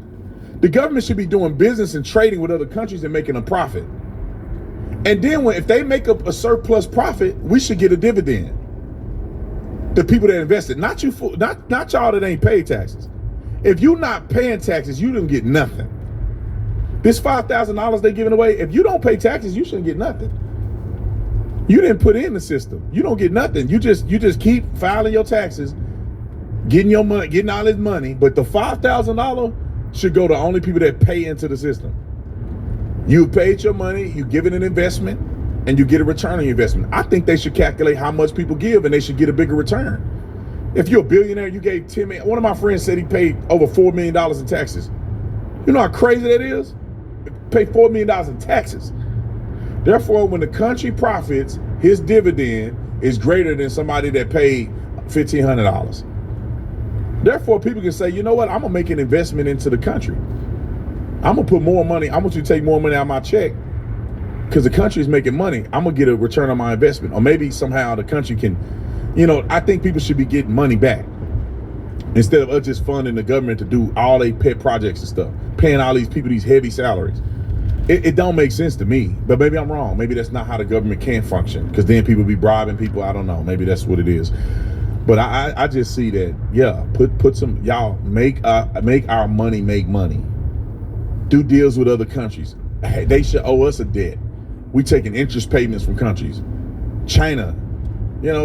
The government should be doing business and trading with other countries and making a profit. And then if they make up a surplus profit, we should get a dividend. The people that invested, not you, not y'all that ain't paid taxes. If you're not paying taxes, you didn't get nothing. This $5,000 they're giving away, if you don't pay taxes, you shouldn't get nothing. You didn't put in the system. You don't get nothing. You just keep filing your taxes, getting your money, getting all this money. But the $5,000 should go to only people that pay into the system. You paid your money, you give it an investment, and you get a return on your investment. I think they should calculate how much people give, and they should get a bigger return. If you're a billionaire, you gave $10 million. One of my friends said he paid over $4 million in taxes. You know how crazy that is? Pay $4 million in taxes. Therefore, when the country profits, his dividend is greater than somebody that paid $1,500. Therefore, people can say, you know what? I'm gonna make an investment into the country. I'm gonna put more money. I want you to take more money out of my check because the country is making money. I'm gonna get a return on my investment, or maybe somehow the country can, I think people should be getting money back instead of us just funding the government to do all their pet projects and stuff, paying all these people these heavy salaries. It don't make sense to me, but maybe I'm wrong. Maybe that's not how the government can function, because then people be bribing people. I don't know. Maybe that's what it is. But I just see that, yeah, put some, y'all make our money make money. Do deals with other countries. They should owe us a debt. We taking interest payments from countries. China,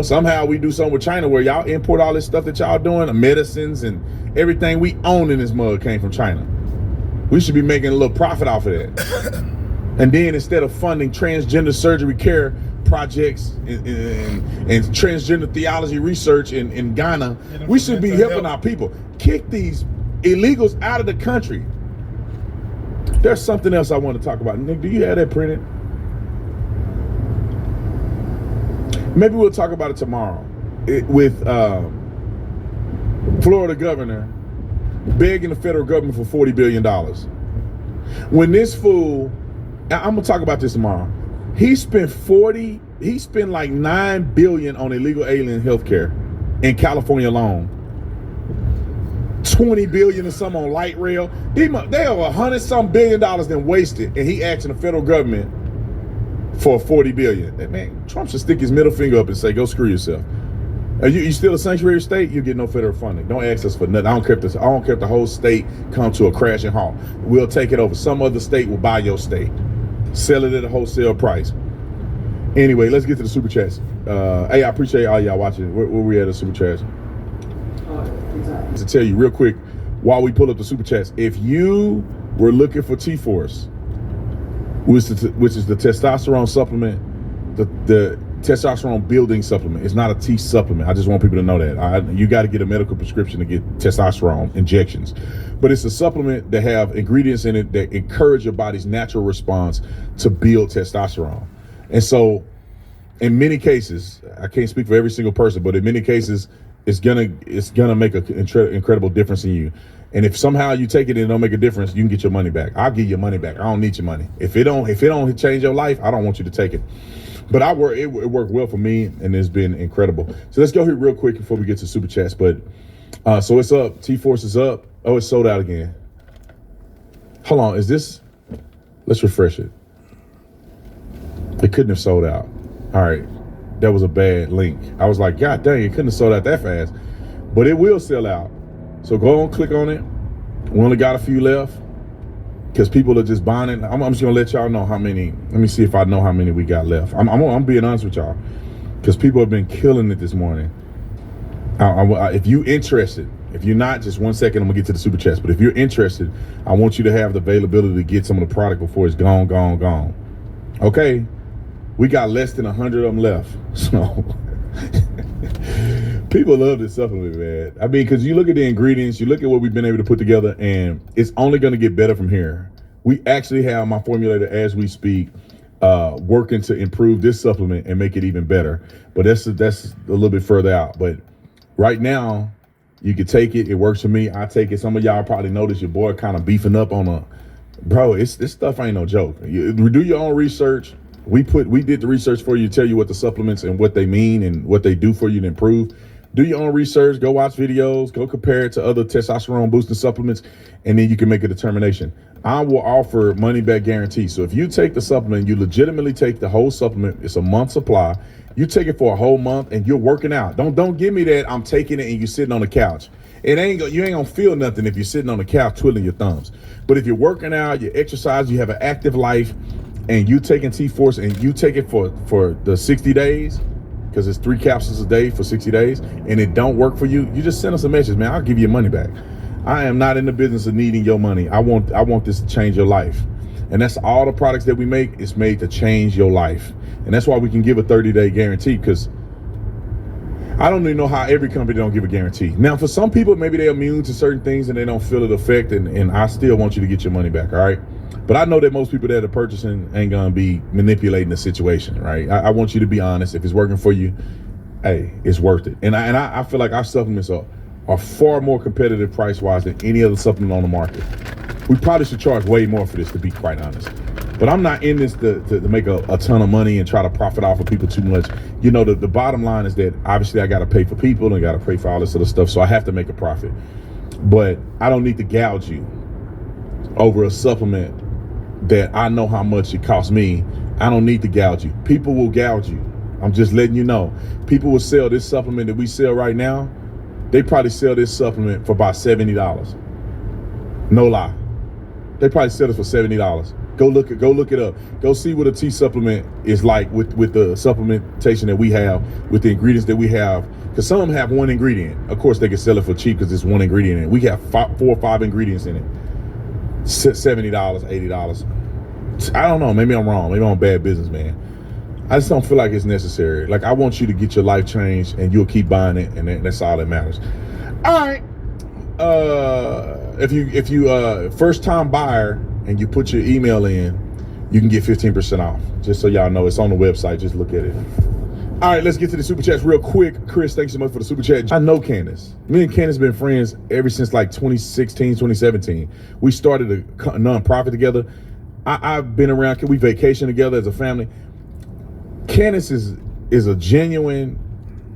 somehow we do something with China where y'all import all this stuff that y'all doing, the medicines and everything we own in this mug came from China. We should be making a little profit off of that. And then instead of funding transgender surgery care projects and transgender theology research in Ghana, we should be helping our people. Kick these illegals out of the country. There's something else I want to talk about. Nick, do you have that printed? Maybe we'll talk about it tomorrow with Florida governor begging the federal government for $40 billion. When this fool, I'm gonna talk about this tomorrow. He spent like $9 billion on illegal alien healthcare in California alone. $20 billion or something on light rail. They have $100-some billion then wasted, and he asking the federal government for $40 billion. Man, Trump should stick his middle finger up and say, "Go screw yourself." You still a sanctuary state? You get no federal funding. Don't ask us for nothing. I don't care if the whole state come to a crashing halt. We'll take it over. Some other state will buy your state, sell it at a wholesale price. Anyway, let's get to the super chats. Hey, I appreciate all y'all watching. Where we at the super chats? To tell you real quick, while we pull up the super chats, if you were looking for T-Force, which is the testosterone supplement, the testosterone building supplement. It's not a T supplement. I just want people to know that. You got to get a medical prescription to get testosterone injections. But it's a supplement that have ingredients in it that encourage your body's natural response to build testosterone. And so in many cases, I can't speak for every single person, but in many cases, it's gonna make an incredible difference in you. And if somehow you take it and it don't make a difference, you can get your money back. I'll give you your money back. I don't need your money. If it don't change your life, I don't want you to take it. But it worked well for me, and it's been incredible. So let's go here real quick before we get to super chats. But so it's up. T-Force is up. Oh, it's sold out again. Hold on. Is this? Let's refresh it. It couldn't have sold out. All right. That was a bad link. I was like, God dang, it couldn't have sold out that fast. But it will sell out. So go on, click on it. We only got a few left because people are just buying it. I'm just gonna let y'all know how many. Let me see if I know how many we got left. I'm being honest with y'all because people have been killing it this morning. If you interested, if you're not, just 1 second, I'm gonna get to the super chats. But if you're interested, I want you to have the availability to get some of the product before it's gone. Okay, we got less than 100 of them left. So people love this supplement, man. I mean, because you look at the ingredients, you look at what we've been able to put together, and it's only going to get better from here. We actually have my formulator as we speak, working to improve this supplement and make it even better. But that's a little bit further out. But right now, you can take it. It works for me. I take it. Some of y'all probably noticed your boy kind of beefing up on bro, this stuff ain't no joke. You do your own research. We did the research for you to tell you what the supplements and what they mean and what they do for you to improve. Do your own research, go watch videos, go compare it to other testosterone boosting supplements, and then you can make a determination. I will offer money back guarantee. So if you take the supplement, you legitimately take the whole supplement, it's a month supply. You take it for a whole month and you're working out. Don't give me that I'm taking it and you're sitting on the couch. You ain't gonna feel nothing if you're sitting on the couch twiddling your thumbs. But if you're working out, you exercise, you have an active life, and you taking T-Force and you take it for the 60 days, because it's 3 capsules a day for 60 days, and it don't work for you, you just send us a message, man. I'll give you your money back. I am not in the business of needing your money. I want this to change your life. And that's all the products that we make. It's made to change your life. And that's why we can give a 30-day guarantee, because I don't even know how every company don't give a guarantee. Now, for some people, maybe they're immune to certain things and they don't feel it affect, and I still want you to get your money back, all right? But I know that most people that are purchasing ain't gonna be manipulating the situation, right? I want you to be honest. If it's working for you, hey, it's worth it. And I feel like our supplements are far more competitive price-wise than any other supplement on the market. We probably should charge way more for this, to be quite honest. But I'm not in this to make a ton of money and try to profit off of people too much. You know, the bottom line is that obviously I got to pay for people and I got to pay for all this other stuff. So I have to make a profit. But I don't need to gouge you over a supplement that I know how much it costs me. I don't need to gouge you. People will gouge you. I'm just letting you know. People will sell this supplement that we sell right now. They probably sell this supplement for about $70. No lie. They probably sell it for $70. Go look it up. Go see what a T supplement is like with the supplementation that we have, with the ingredients that we have. Because some of them have one ingredient. Of course, they can sell it for cheap because it's one ingredient in it. We have 4 or 5 ingredients in it. $70, $80. I don't know. Maybe I'm wrong. Maybe I'm a bad businessman. I just don't feel like it's necessary. Like, I want you to get your life changed, and you'll keep buying it, and that's all that matters. All right. If you first time buyer and you put your email in, you can get 15% off. Just so y'all know, it's on the website. Just look at it. All right, let's get to the super chats real quick. Chris, thanks so much for the super chat. I know Candace. Me and Candace been friends ever since like 2016, 2017. We started a nonprofit together. I've been around. We vacation together as a family. Candace is a genuine,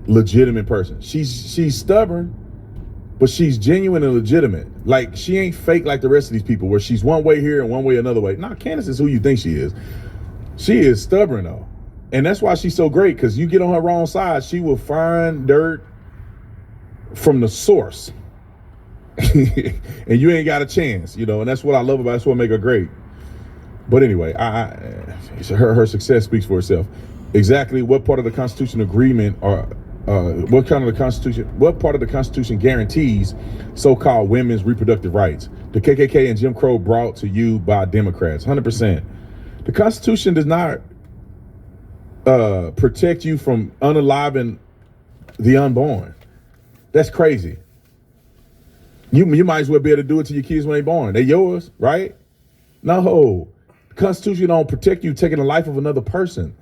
legitimate person. She's stubborn, but she's genuine and legitimate. Like, she ain't fake like the rest of these people where she's one way here and one way another way. Nah, Candace is who you think she is. She is stubborn though. And that's why she's so great, because you get on her wrong side, she will find dirt from the source. And you ain't got a chance, you know, and that's what I love about her. That's what make her great. But anyway, her success speaks for itself. Exactly what part of the Constitution agreement or what part of the Constitution guarantees so-called women's reproductive rights? The KKK and Jim Crow brought to you by Democrats, 100%. The Constitution does not protect you from unaliving the unborn. That's crazy. You might as well be able to do it to your kids when they're born. They're yours, right? No. The Constitution don't protect you taking the life of another person.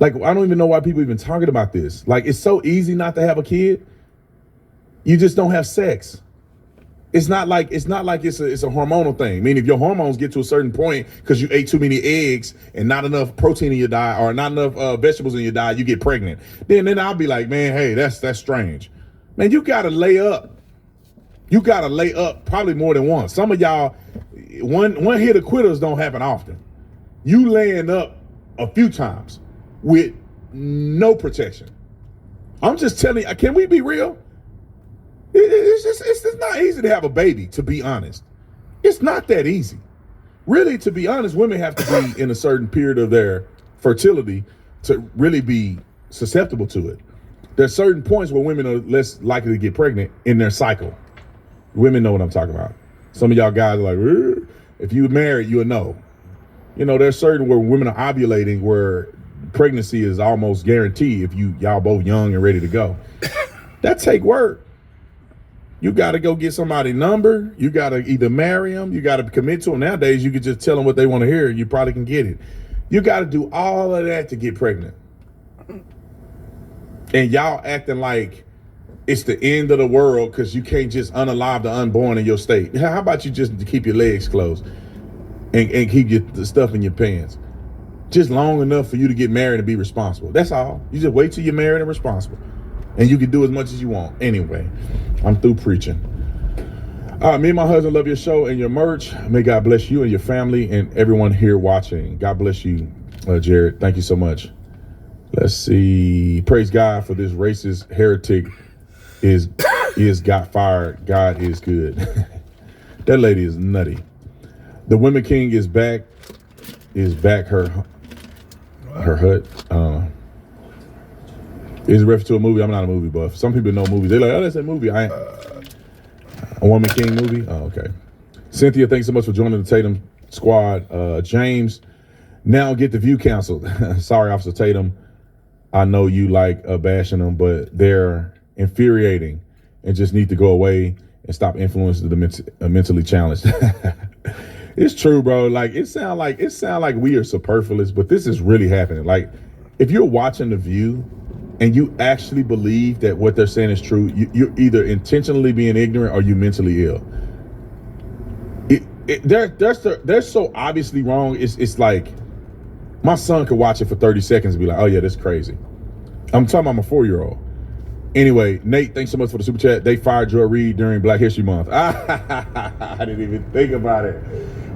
Like, I don't even know why people even talking about this. Like, it's so easy not to have a kid. You just don't have sex. It's not like it's a hormonal thing. Meaning if your hormones get to a certain point because you ate too many eggs and not enough protein in your diet or not enough vegetables in your diet, you get pregnant. Then I'll be like, man, hey, that's strange. Man, you gotta lay up. You gotta lay up probably more than once. Some of y'all, one hit of quitters don't happen often. You laying up a few times with no protection. I'm just telling you, can we be real? It's not easy to have a baby, to be honest. It's not that easy. Really, to be honest, women have to be in a certain period of their fertility to really be susceptible to it. there's certain points where women are less likely to get pregnant in their cycle. Women know what I'm talking about. Some of y'all guys are like, if you married, you'll know. You know, there's certain where women are ovulating where pregnancy is almost guaranteed if y'all both young and ready to go. That take work. You got to go get somebody's number. You got to either marry them. You got to commit to them. Nowadays, you can just tell them what they want to hear. You probably can get it. You got to do all of that to get pregnant. And y'all acting like it's the end of the world because you can't just unalive the unborn in your state. How about you just keep your legs closed and keep the stuff in your pants? Just long enough for you to get married and be responsible. That's all. You just wait till you're married and responsible. And you can do as much as you want. Anyway, I'm through preaching. Me and my husband love your show and your merch. May God bless you and your family and everyone here watching. God bless you, Jared. Thank you so much. Let's see. Praise God for this racist heretic is got fired. God is good. That lady is nutty. The Women King is back. Her hut. Is a reference to a movie. I'm not a movie buff. Some people know movies. They're like, oh, that's a movie. A Woman King movie? Oh, okay. Cynthia, thanks so much for joining the Tatum squad. James, now get the view canceled. Sorry, Officer Tatum. I know you like bashing them, but they're infuriating and just need to go away and stop influencing the mentally challenged. It's true, bro. Like it sound like we are superfluous, but this is really happening. Like if you're watching The View and you actually believe that what they're saying is true, you're either intentionally being ignorant or you mentally ill. They're so obviously wrong. It's like my son could watch it for 30 seconds and be like, oh yeah, that's crazy. I'm talking about my 4-year-old. Anyway, Nate, thanks so much for the super chat. They fired Joy Reid during Black History Month. I didn't even think about it.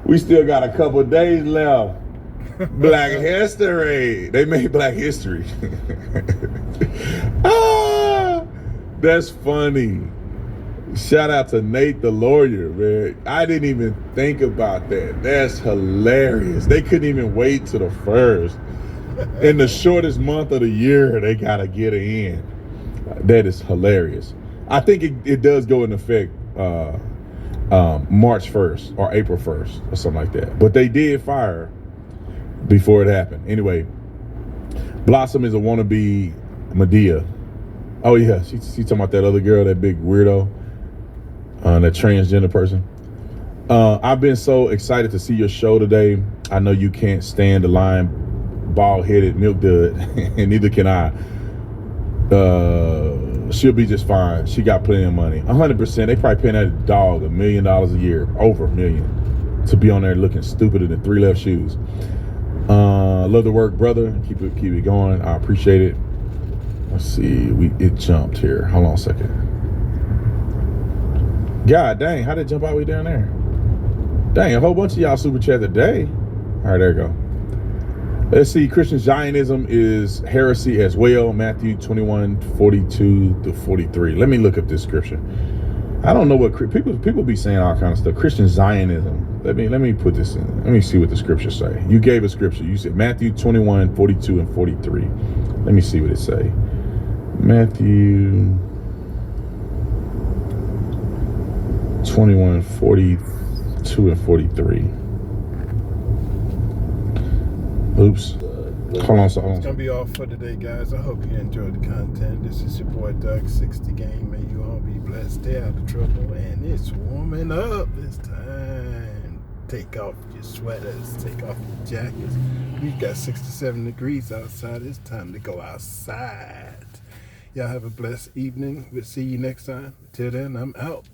We still got a couple of days left. Black History. They made Black History. That's funny. Shout out to Nate the lawyer, man. I didn't even think about that. That's hilarious. They couldn't even wait till the first. In the shortest month of the year, they gotta get it in. That is hilarious. I think it does go into effect March 1st or April 1st or something like that. But they did fire before it happened. Anyway, Blossom is a wannabe Medea. Oh yeah, she talking about that other girl, that big weirdo, that transgender person. I've been so excited to see your show today. I know you can't stand the line bald-headed milk dud, and neither can I. She'll be just fine. She got plenty of money. 100%. They probably paying that dog $1 million a year, over $1 million, to be on there looking stupider than 3 left shoes. Love the work, brother. Keep it going. I appreciate it. Let's see. It jumped here. Hold on a second. God dang, how did it jump all the way down there? Dang, a whole bunch of y'all super chat today. All right, there you go. Let's see. Christian Zionism is heresy as well. Matthew 21:42-43. Let me look up this scripture. I don't know what people be saying all kind of stuff. Christian Zionism. Let me put this in. Let me see what the scriptures say. You gave a scripture. You said Matthew 21:42-43. Let me see what it say. Matthew 21:42-43. Oops. Hold on. It's gonna be all for today, guys. I hope you enjoyed the content. This is your boy Doug 60 Game. May you all be blessed. Stay out of trouble, and it's warming up this time. Take off your sweaters. Take off your jackets. We've got 67 degrees outside. It's time to go outside. Y'all have a blessed evening. We'll see you next time. Till then, I'm out.